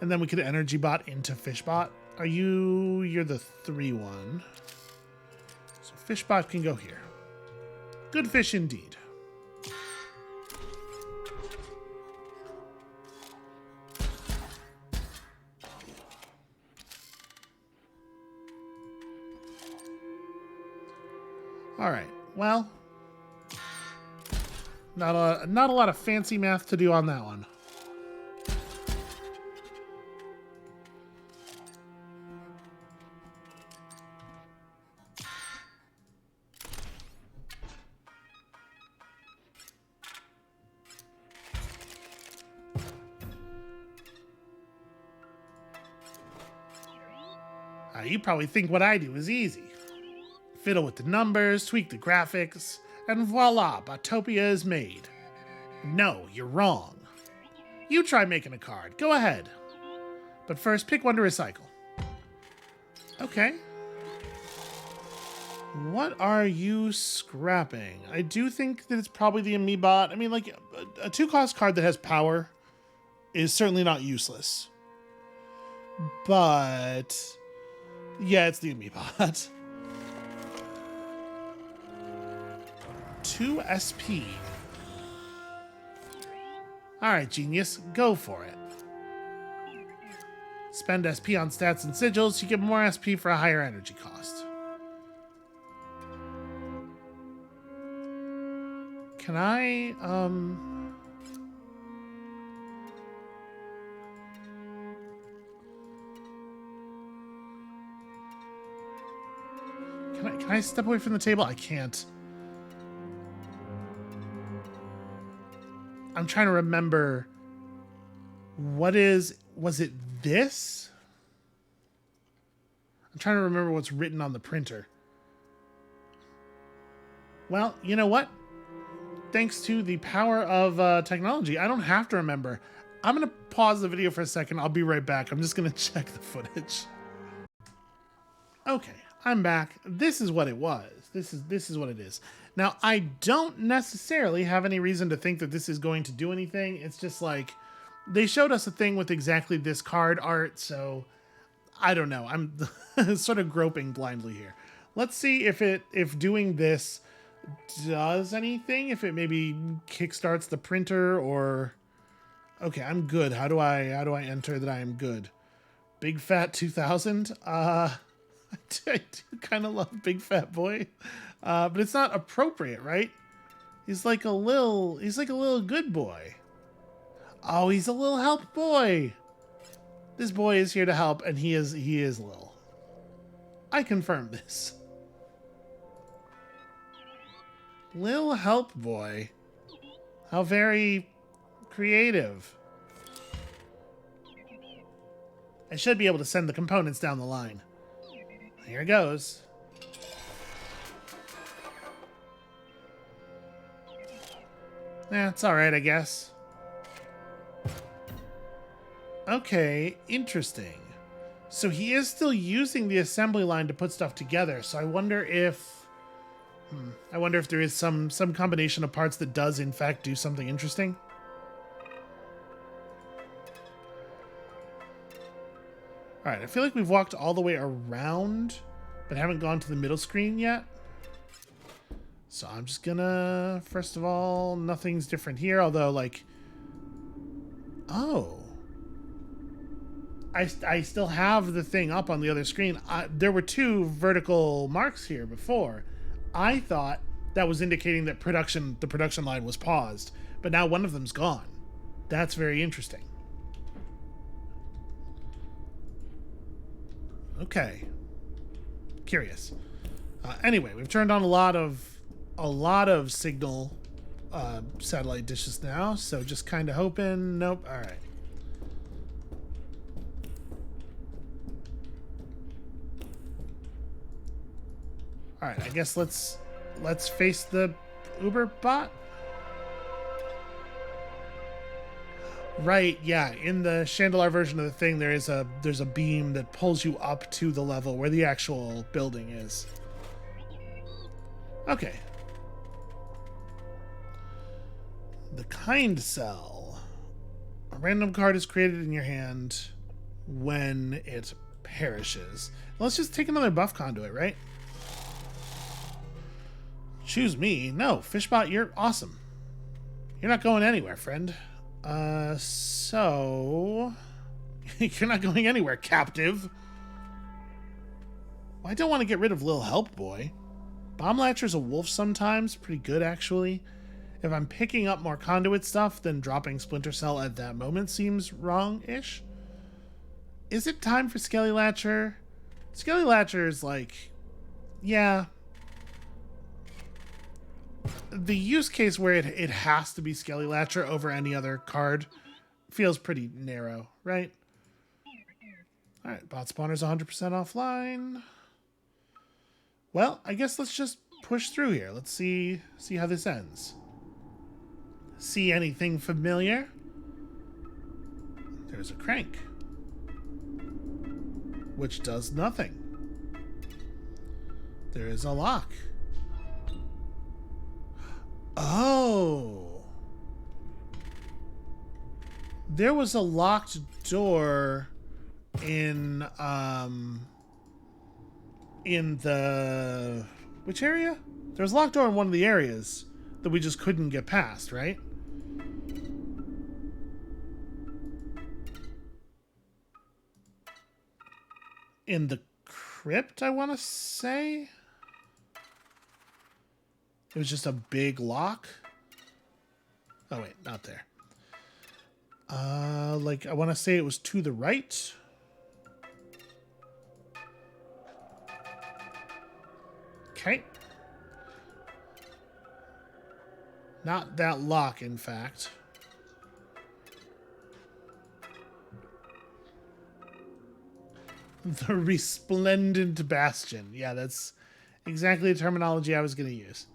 And then we could energy bot into fishbot. You're the 3-1. So fishbot can go here. Good fish indeed. All right, well, not a lot of fancy math to do on that one. You probably think what I do is easy. Fiddle with the numbers, tweak the graphics, and voila, Botopia is made. No, you're wrong. You try making a card. Go ahead. But first, pick one to recycle. Okay. What are you scrapping? I do think that it's probably the Amiibot. I mean, like, a 2-cost card that has power is certainly not useless. But... yeah, it's the Amiibot. 2 SP. Alright, genius. Go for it. Spend SP on stats and sigils. You get more SP for a higher energy cost. Can I, Can I step away from the table? I can't. I'm trying to remember. Was it this? I'm trying to remember what's written on the printer. Well, you know what? Thanks to the power of technology, I don't have to remember. I'm going to pause the video for a second. I'll be right back. I'm just going to check the footage. Okay, I'm back. This is what it was. This is what it is. Now, I don't necessarily have any reason to think that this is going to do anything. It's just like, they showed us a thing with exactly this card art, so I don't know. I'm sort of groping blindly here. Let's see if doing this does anything, if it maybe kickstarts the printer or... Okay, I'm good. How do I enter that I am good? Big Fat 2000? I do kind of love Big Fat Boy. But it's not appropriate, right? He's like a little good boy. Oh, he's a little help boy. This boy is here to help, and he is Lil. I confirm this. Lil help boy. How very creative. I should be able to send the components down the line. Here it goes. Yeah, it's alright, I guess. Okay, interesting. So he is still using the assembly line to put stuff together, so I wonder if... I wonder if there is some combination of parts that does, in fact, do something interesting. Alright, I feel like we've walked all the way around, but haven't gone to the middle screen yet. So I'm just gonna, first of all, nothing's different here, although, like, oh. I still have the thing up on the other screen. There were 2 vertical marks here before. I thought that was indicating that the production line was paused, but now one of them's gone. That's very interesting. Okay. Curious. Anyway, we've turned on a lot of signal satellite dishes now, so just kind of hoping. Nope. All right. All right. I guess let's face the Uber bot. Right, yeah. In the Chandelar version of the thing, there's a beam that pulls you up to the level where the actual building is. Okay. The kind cell. A random card is created in your hand when it perishes. Let's just take another buff conduit, right? Choose me. No, Fishbot, you're awesome. You're not going anywhere, friend. So... You're not going anywhere, captive. Well, I don't want to get rid of Lil Help Boy. Bomb Latcher's a wolf sometimes. Pretty good, actually. If I'm picking up more conduit stuff, then dropping Splinter Cell at that moment seems wrong-ish. Is it time for Skelly Latcher? Skelly Latcher is like... Yeah... The use case where it has to be Skelly Latcher over any other card feels pretty narrow, right? Alright, bot spawner's 100% offline. Well, I guess let's just push through here. Let's see how this ends. See anything familiar? There's a crank, which does nothing. There is a lock. Oh. There was a locked door in the... Which area? There was a locked door in one of the areas that we just couldn't get past, right? In the crypt, I want to say? It was just a big lock. Oh, wait, not there. Like, I want to say it was to the right. Okay. Not that lock, in fact. The resplendent bastion. Yeah, that's exactly the terminology I was going to use.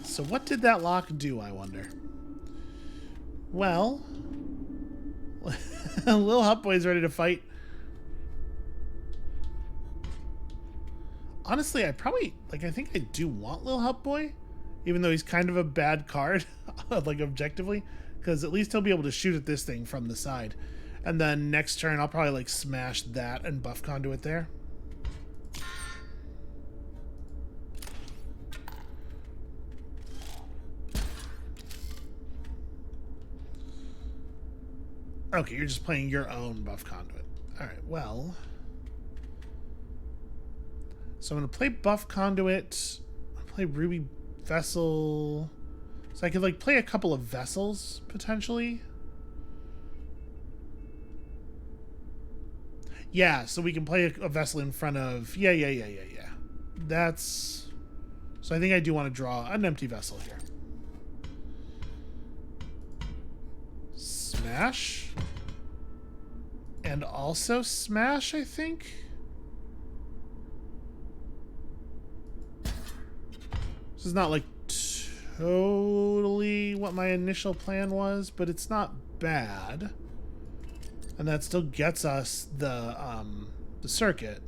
So what did that lock do, I wonder? Well, Lil Hot Boy's ready to fight. Honestly, I think I do want Lil Hot Boy, even though he's kind of a bad card, like objectively, because at least he'll be able to shoot at this thing from the side. And then next turn, I'll probably like smash that and buff conduit there. Okay, you're just playing your own buff conduit. Alright, well... So I'm going to play buff conduit. I'll play ruby vessel. So I could, like, play a couple of vessels, potentially. Yeah, so we can play a vessel in front of... Yeah. That's... So I think I do want to draw an empty vessel here. Smash. And also smash, I think. This is not like totally what my initial plan was, but it's not bad. And that still gets us the circuit.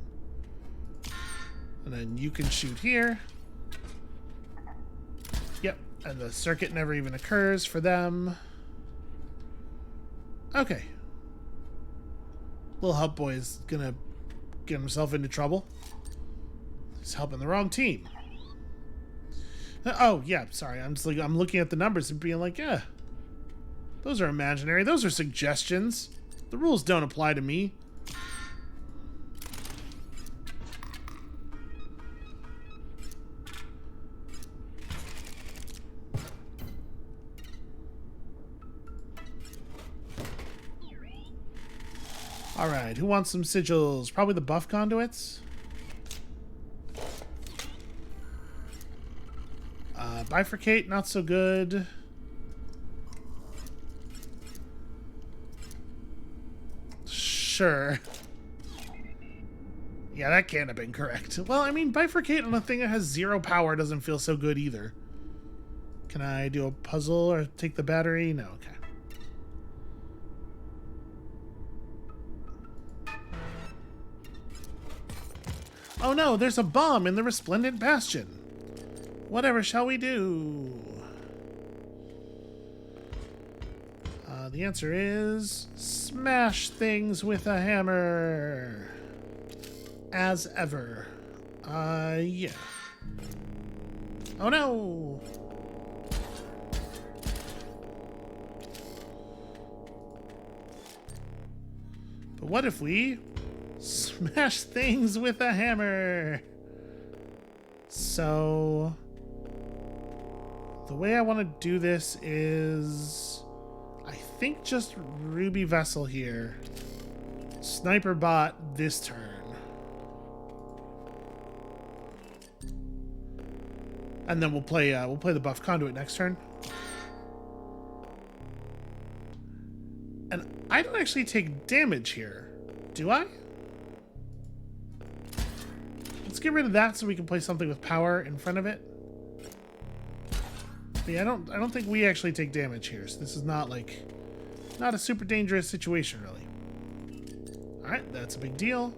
And then you can shoot here. Yep, and the circuit never even occurs for them. Okay. Lil Hub Boy is gonna get himself into trouble. He's helping the wrong team. Oh, yeah, sorry. I'm just like, I'm looking at the numbers and being like, yeah, those are imaginary. Those are suggestions. The rules don't apply to me. All right, who wants some sigils? Probably the buff conduits. Bifurcate, not so good. Sure. Yeah, that can't have been correct. Well, I mean, bifurcate on a thing that has 0 power doesn't feel so good either. Can I do a puzzle or take the battery? No, okay. Oh no, there's a bomb in the Resplendent Bastion. Whatever shall we do? The answer is smash things with a hammer. As ever. Yeah. Oh no! But what if we smash things with a hammer? So the way I want to do this is, I think, just Ruby Vessel here. Sniper bot this turn. And then we'll play the buff conduit next turn. And I don't actually take damage here, do I? Let's get rid of that so we can play something with power in front of it. But yeah, I don't think we actually take damage here, so this is not a super dangerous situation really. Alright, that's a big deal.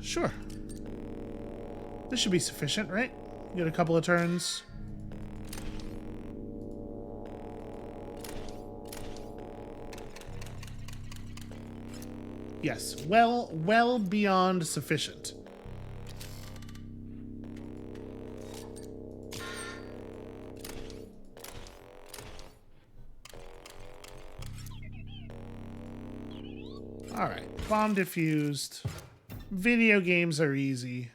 Sure. This should be sufficient, right? Get a couple of turns. Yes, well beyond sufficient. Alright, bomb diffused. Video games are easy.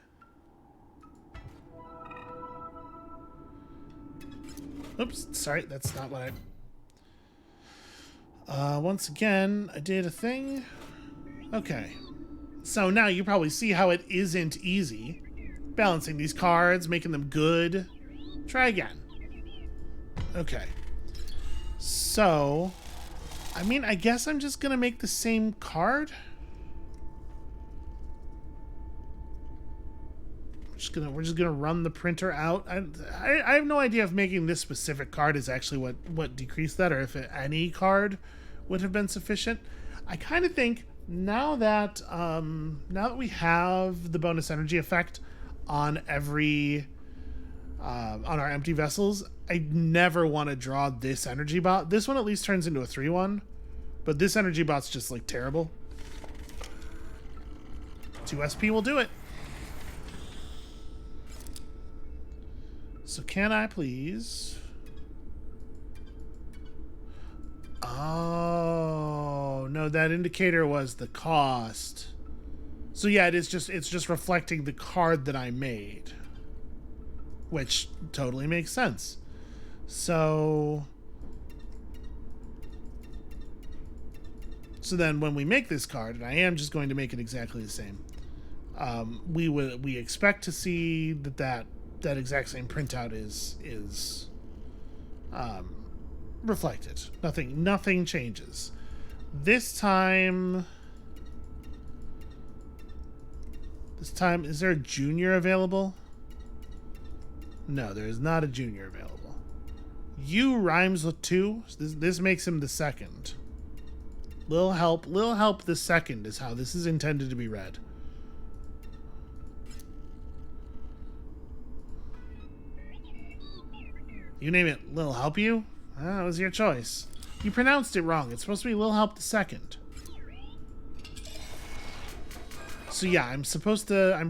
Oops, sorry, that's not what once again, I did a thing. Okay. So now you probably see how it isn't easy. Balancing these cards, making them good. Try again. Okay. So, I mean, I guess I'm just gonna make the same card. We're just gonna run the printer out. I have no idea if making this specific card is actually what decreased that, or if any card would have been sufficient. I kind of think now that we have the bonus energy effect on every on our empty vessels, I never want to draw this energy bot. This one at least turns into a 3/1, but this energy bot's just like terrible. 2 SP will do it. So can I please? Oh, no, that indicator was the cost. So yeah, it's just reflecting the card that I made, which totally makes sense. So then when we make this card, and I am just going to make it exactly the same, we expect to see that exact same printout is reflected. Nothing changes. This time, is there a junior available? No, there is not a junior available. U rhymes with 2. This makes him the second. Lil Help the second is how this is intended to be read. You name it Lil Help You? That was your choice. You pronounced it wrong. It's supposed to be Lil Help the second. So yeah, I'm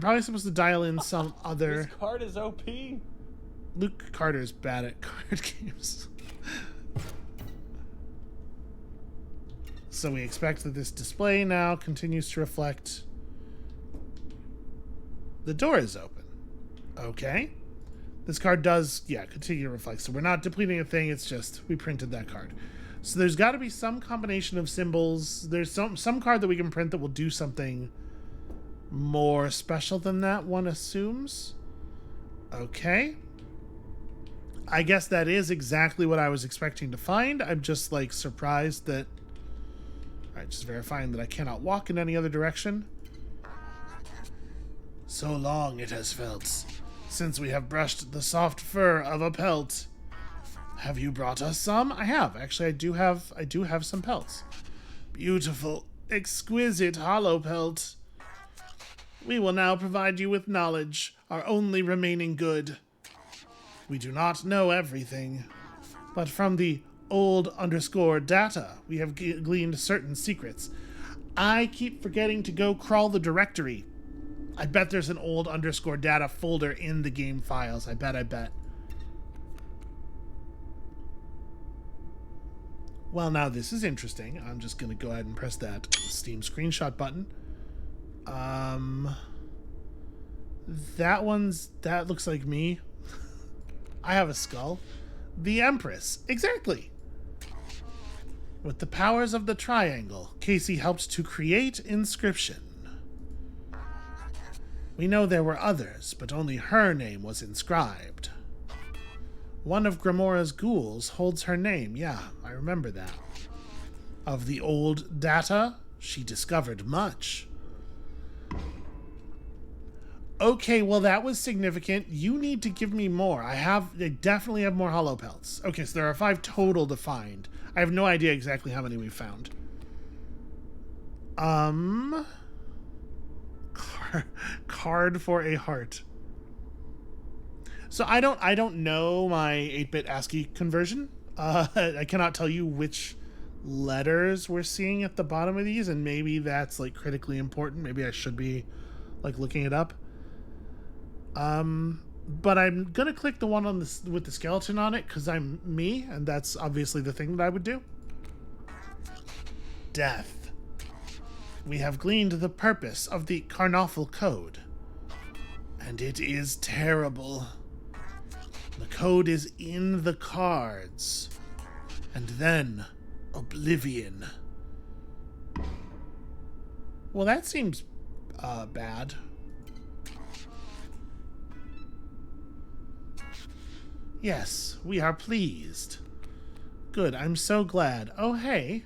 probably supposed to dial in some other... This card is OP. Luke Carter's bad at card games. So we expect that this display now continues to reflect. The door is open. Okay. This card does, yeah, continue to reflect. So we're not depleting a thing, it's just we printed that card. So there's got to be some combination of symbols. There's some card that we can print that will do something more special than that, one assumes. Okay. I guess that is exactly what I was expecting to find. I'm just, like, surprised that... Alright, just verifying that I cannot walk in any other direction. So long it has felt since we have brushed the soft fur of a pelt. Have you brought us some? I have. Actually, I do have some pelts. Beautiful, exquisite hollow pelt. We will now provide you with knowledge, our only remaining good. We do not know everything, but from the old_data, we have gleaned certain secrets. I keep forgetting to go crawl the directory. I bet there's an old_data folder in the game files. I bet. Well, now this is interesting. I'm just going to go ahead and press that Steam screenshot button. That looks like me. I have a skull. The Empress. Exactly. With the powers of the triangle, Casey helped to create Inscryption. We know there were others, but only her name was inscribed. One of Grimora's ghouls holds her name. Yeah, I remember that. Of the old data, she discovered much. Okay, well that was significant. You need to give me more. I definitely have more hollow pelts. Okay, so there are 5 total to find. I have no idea exactly how many we've found. Card for a heart. So I don't know my 8-bit ASCII conversion. I cannot tell you which letters we're seeing at the bottom of these, and maybe that's like critically important. Maybe I should be like looking it up. But I'm gonna click the one on this with the skeleton on it because I'm me, and that's obviously the thing that I would do. Death. We have gleaned the purpose of the Carnoffel Code, and it is terrible. The code is in the cards, and then oblivion. Well, that seems bad. Yes, we are pleased. Good, I'm so glad. Oh, hey.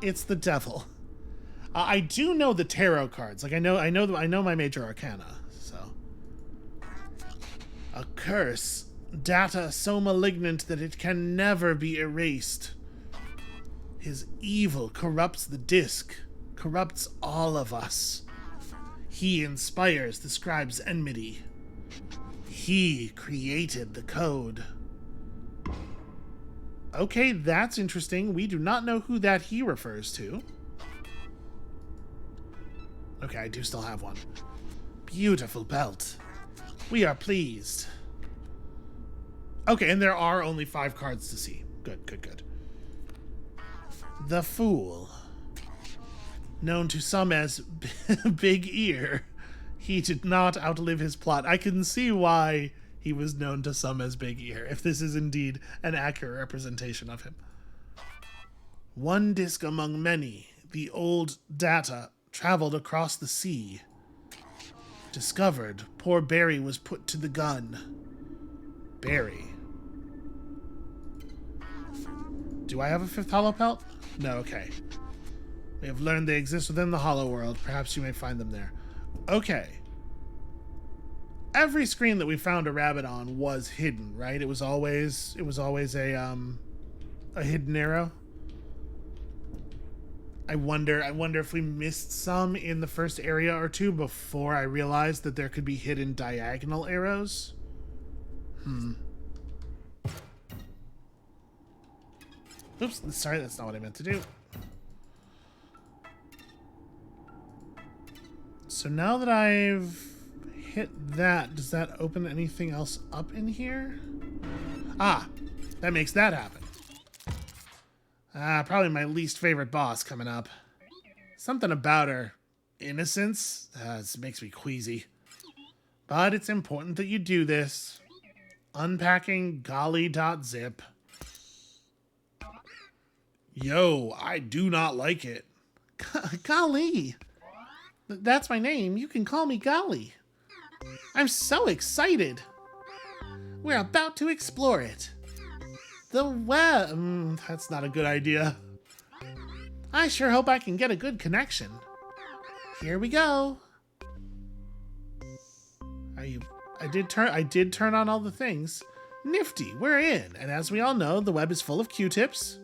It's the devil. I do know the tarot cards. Like I know my major arcana, so. A curse. Data so malignant that it can never be erased. His evil corrupts the disc, corrupts all of us. He inspires the scribe's enmity. He created the code. Okay, that's interesting. We do not know who that he refers to. Okay, I do still have one. Beautiful belt. We are pleased. Okay, and there are only 5 cards to see. Good. The Fool. Known to some as Big Ear. He did not outlive his plot. I can see why he was known to some as Big Ear, if this is indeed an accurate representation of him. One disc among many, the old data traveled across the sea. Discovered, poor Barry was put to the gun. Barry. Do I have a 5th hollow pelt? No, okay. We have learned they exist within the hollow world. Perhaps you may find them there. Okay. Every screen that we found a rabbit on was hidden, right? It was always a hidden arrow. I wonder if we missed some in the first area or 2 before I realized that there could be hidden diagonal arrows. Oops, sorry, that's not what I meant to do. so now that I've hit that, does that open anything else up in here? Ah, that makes that happen. Probably my least favorite boss coming up. Something about her innocence this makes me queasy. But it's important that you do this. Unpacking golly.zip. Yo, I do not like it. Golly. That's my name. You can call me Golly. I'm so excited. We're about to explore it. The web. That's not a good idea. I sure hope I can get a good connection. Here we go. I did turn on all the things. Nifty, we're in. And as we all know, the web is full of Q-tips.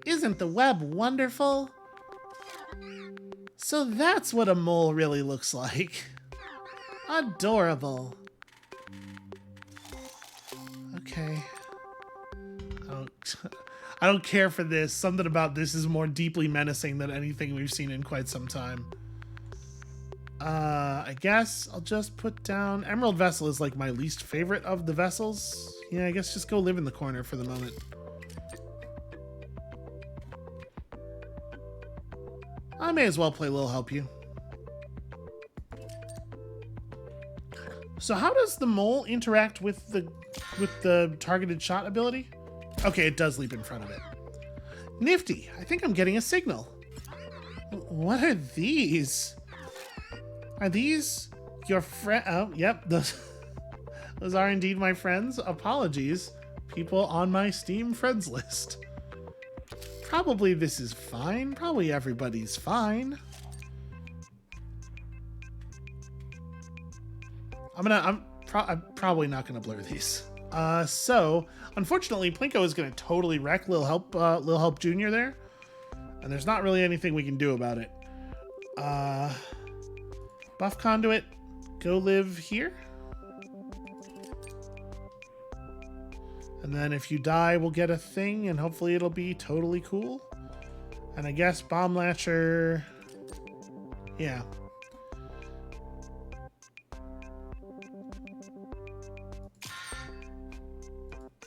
Isn't the web wonderful? So that's what a mole really looks like. Adorable. Okay. I don't care for this. Something about this is more deeply menacing than anything we've seen in quite some time. I guess I'll just put down... Emerald Vessel is like my least favorite of the vessels. Yeah, I guess just go live in the corner for the moment. I may as well play Lil Help You. So how does the mole interact with the targeted shot ability? Okay, it does leap in front of it. Nifty, I think I'm getting a signal. What are these? Are these your friend? Oh, yep, those are indeed my friends. Apologies, people on my Steam friends list. Probably this is fine. Probably everybody's fine. I'm probably not gonna blur these. So unfortunately, Plinko is gonna totally wreck Lil Help Jr. there, and there's not really anything we can do about it. Buff Conduit, go live here. And then if you die, we'll get a thing, and hopefully it'll be totally cool. And I guess Bomb Latcher, yeah.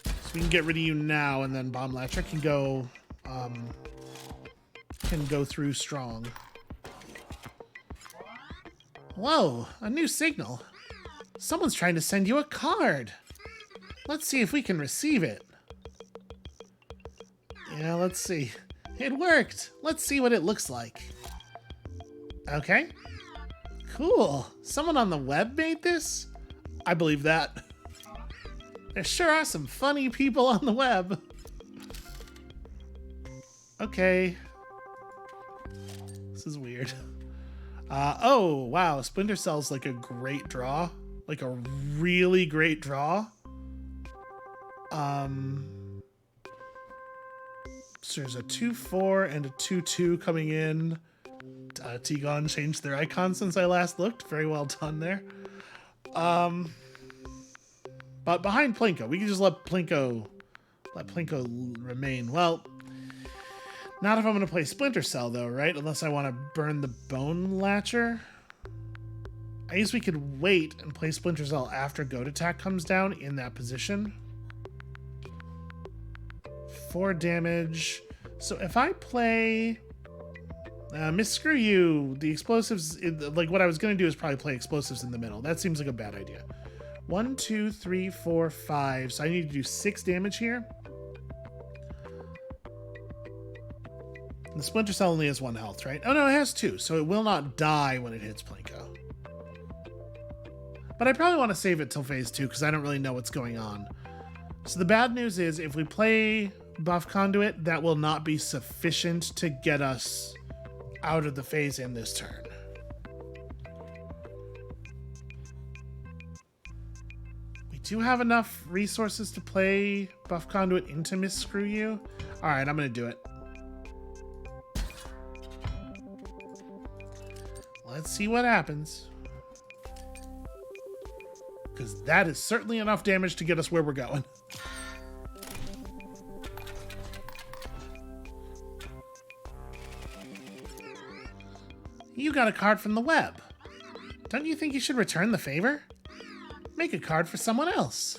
So we can get rid of you now, and then Bomb Latcher can go through strong. Whoa, a new signal. Someone's trying to send you a card. Let's see if we can receive it. Yeah, let's see. It worked. Let's see what it looks like. Okay. Cool. Someone on the web made this? I believe that. There sure are some funny people on the web. Okay. This is weird. Oh, wow. Splinter Cell's like a great draw. Like a really great draw. So there's a 2-4 and a 2-2 coming in. T-Gon changed their icon since I last looked. Very well done there. But behind Plinko, we can just let Plinko remain. Well, not if I'm going to play Splinter Cell, though, right? Unless I want to burn the Bone Latcher. I guess we could wait and play Splinter Cell after Goat Attack comes down in that position. 4 damage. So if I play Screw You, the explosives, like what I was going to do is probably play explosives in the middle. That seems like a bad idea. 1, 2, 3, 4, 5. So I need to do 6 damage here. The Splinter Cell only has 1 health, right? Oh no, it has 2, so it will not die when it hits Plinko. But I probably want to save it till phase 2 because I don't really know what's going on. So the bad news is if we play Buff Conduit, that will not be sufficient to get us out of the phase in this turn. We do have enough resources to play Buff Conduit into Miscrew You. Alright, I'm going to do it. Let's see what happens. Because that is certainly enough damage to get us where we're going. You got a card from the web. Don't you think you should return the favor? Make a card for someone else.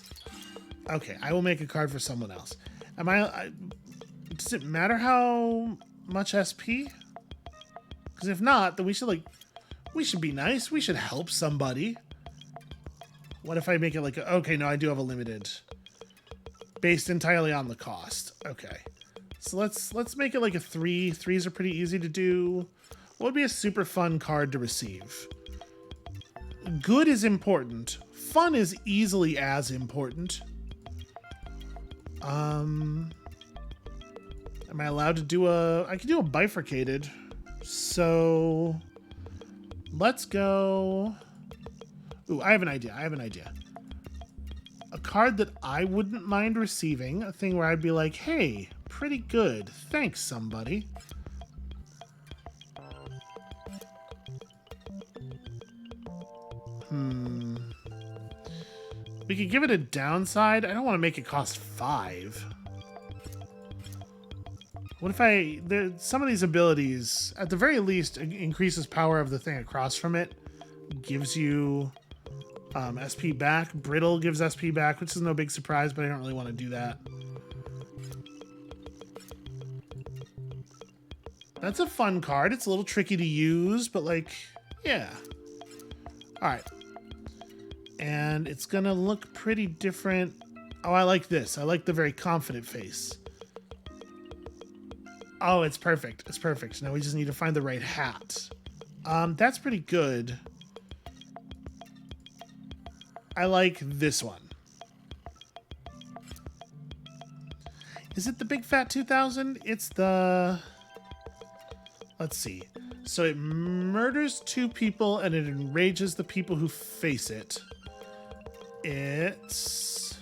Okay, I will make a card for someone else. Does it matter how much SP? Because if not, then we should be nice. We should help somebody. What if I make it like okay, no, I do have a limited. Based entirely on the cost. Okay. So let's make it like a 3. 3s are pretty easy to do. What would be a super fun card to receive? Good is important. Fun is easily as important. Am I allowed to do I can do a bifurcated. So let's go. Ooh, I have an idea. A card that I wouldn't mind receiving. A thing where I'd be like, hey, pretty good. Thanks, somebody. We could give it a downside. I don't want to make it cost 5. What if some of these abilities, at the very least, increases power of the thing across from it. Gives you SP back. Brittle gives SP back, which is no big surprise, but I don't really want to do that. That's a fun card. It's a little tricky to use, but like, yeah. All right. And it's going to look pretty different. Oh, I like this. I like the very confident face. Oh, it's perfect. It's perfect. Now we just need to find the right hat. That's pretty good. I like this one. Is it the Big Fat 2000? It's the... Let's see. So it murders 2 people and it enrages the people who face it. It's...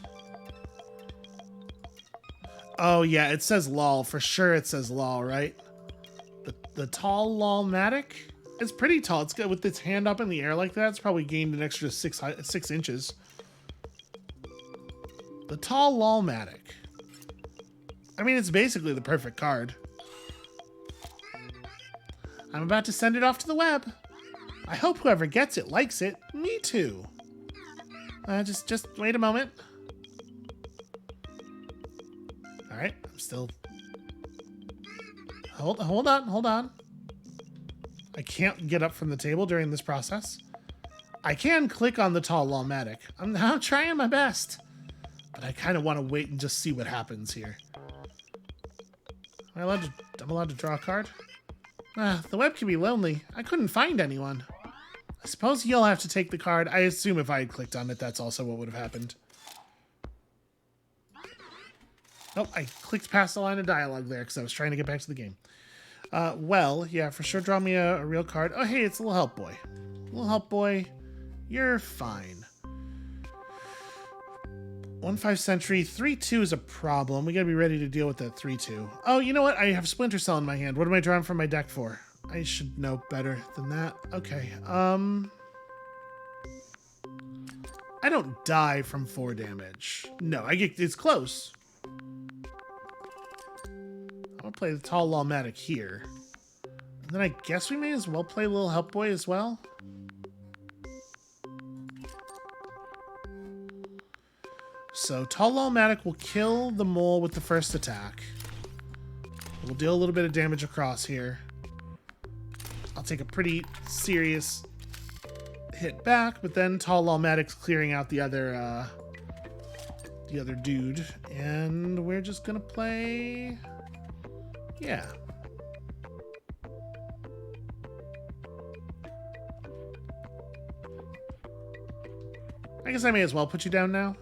Oh, yeah, it says lol. For sure it says lol, right? The tall lol-matic? It's pretty tall. It's good with its hand up in the air like that. It's probably gained an extra 6 inches. The tall lol-matic. I mean, it's basically the perfect card. I'm about to send it off to the web. I hope whoever gets it likes it. Me too. Just wait a moment. All right, I'm still... Hold on. I can't get up from the table during this process. I can click on the tall lol-matic. I'm trying my best. But I kind of want to wait and just see what happens here. I'm allowed to draw a card? The web can be lonely. I couldn't find anyone. I suppose you'll have to take the card. I assume if I had clicked on it, that's also what would have happened. Oh, I clicked past the line of dialogue there because I was trying to get back to the game. Well, yeah, for sure draw me a real card. Oh, hey, it's Little Help Boy. Little Help Boy, you're fine. 1/5 Century. 3/2 is a problem. We gotta be ready to deal with that 3/2. Oh, you know what? I have Splinter Cell in my hand. What am I drawing from my deck for? I should know better than that. Okay. I don't die from 4 damage. No, it's close. I'll play the tall lol-matic here. And then I guess we may as well play Little Help Boy as well. So tall lol-matic will kill the mole with the first attack. We'll deal a little bit of damage across here. I'll take a pretty serious hit back, but then tall lol-matic's clearing out the other dude, and we're just gonna play. Yeah. I guess I may as well put you down now.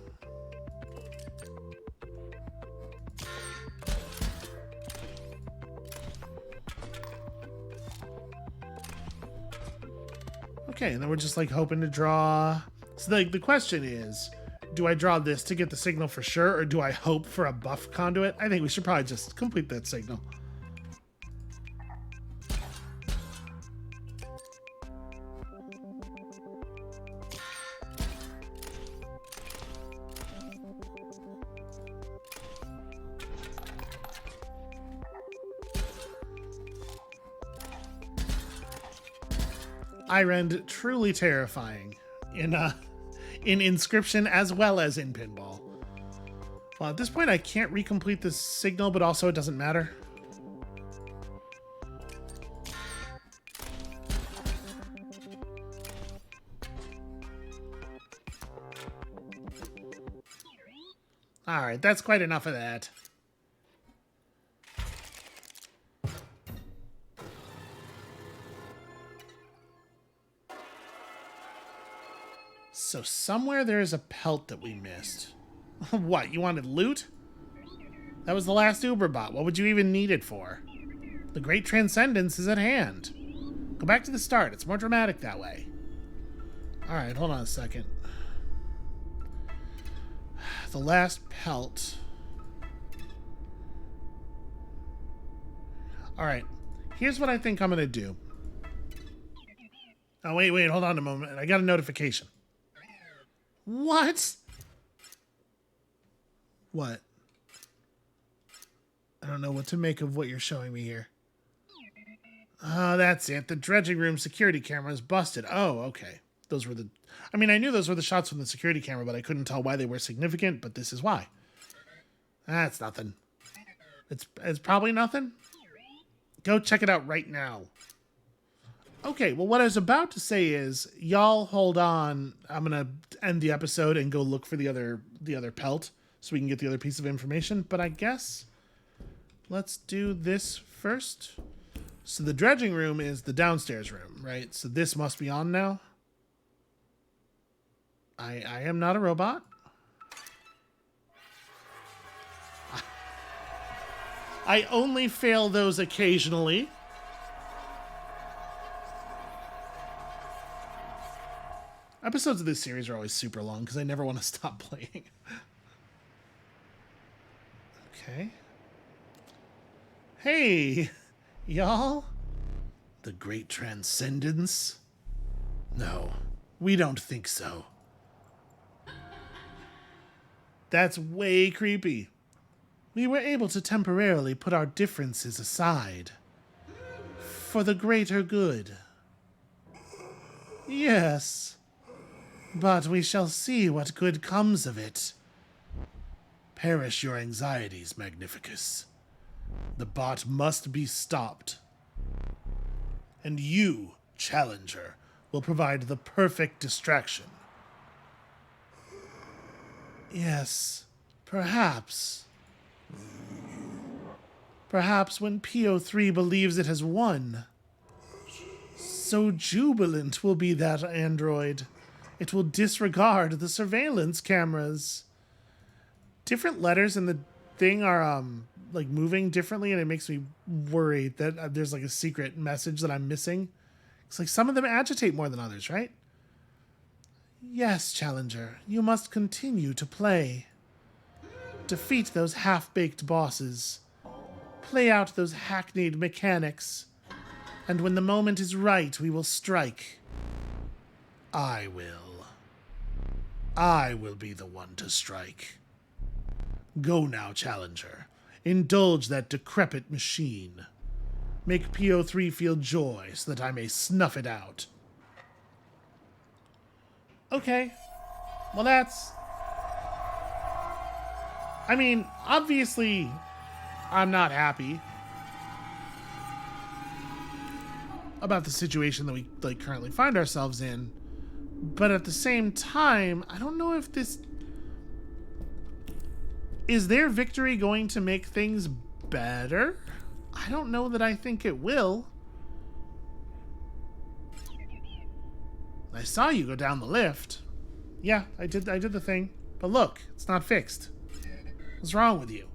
Okay, and then we're just like hoping to draw. So the question is, do I draw this to get the signal for sure, or do I hope for a buff conduit? I think we should probably just complete that signal. Irend truly terrifying in Inscryption as well as in Pinball. Well, at this point, I can't recomplete this signal, but also it doesn't matter. All right, that's quite enough of that. So somewhere there is a pelt that we missed. What, you wanted loot? That was the last Uberbot. What would you even need it for? The great transcendence is at hand. Go back to the start. It's more dramatic that way. Alright, hold on a second. The last pelt. Alright. Here's what I think I'm going to do. Oh, wait, hold on a moment. I got a notification. What? What? I don't know what to make of what you're showing me here. Oh, that's it. The dredging room security camera is busted. Oh, okay. Those were the... I mean, I knew those were the shots from the security camera, but I couldn't tell why they were significant, but this is why. That's nothing. It's probably nothing. Go check it out right now. Okay, well, what I was about to say is, y'all hold on. I'm gonna end the episode and go look for the other pelt so we can get the other piece of information. But I guess let's do this first. So the dredging room is the downstairs room, right? So this must be on now. I am not a robot. I only fail those occasionally. Episodes of this series are always super long because I never want to stop playing. Okay. Hey, y'all. The great transcendence? No, we don't think so. That's way creepy. We were able to temporarily put our differences aside. For the greater good. Yes. But we shall see what good comes of it. Perish your anxieties, Magnificus. The bot must be stopped. And you, Challenger, will provide the perfect distraction. Yes, perhaps. Perhaps when PO3 believes it has won. So jubilant will be that android. It will disregard the surveillance cameras. Different letters in the thing are like moving differently, and it makes me worry that there's like a secret message that I'm missing. It's like some of them agitate more than others, right? Yes, Challenger, you must continue to play. Defeat those half-baked bosses. Play out those hackneyed mechanics. And when the moment is right, we will strike. I will. I will be the one to strike. Go now, Challenger. Indulge that decrepit machine. Make PO3 feel joy so that I may snuff it out. Okay. Well, that's... I mean, obviously, I'm not happy about the situation that we currently find ourselves in. But at the same time, I don't know if this... Is their victory going to make things better? I don't know that I think it will. I saw you go down the lift. Yeah, I did the thing. But look, it's not fixed. What's wrong with you?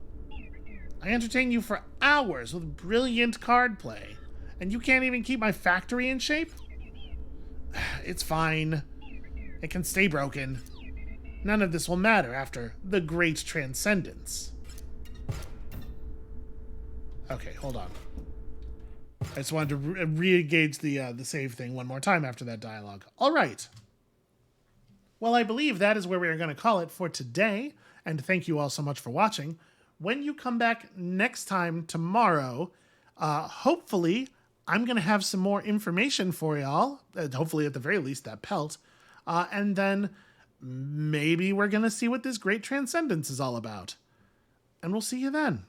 I entertain you for hours with brilliant card play, and you can't even keep my factory in shape? It's fine. It can stay broken. None of this will matter after the great transcendence. Okay, hold on. I just wanted to re-engage the save thing one more time after that dialogue. All right. Well, I believe that is where we are going to call it for today, and thank you all so much for watching. When you come back next time tomorrow, hopefully I'm going to have some more information for y'all, hopefully at the very least that pelt, and then maybe we're going to see what this great transcendence is all about. And we'll see you then.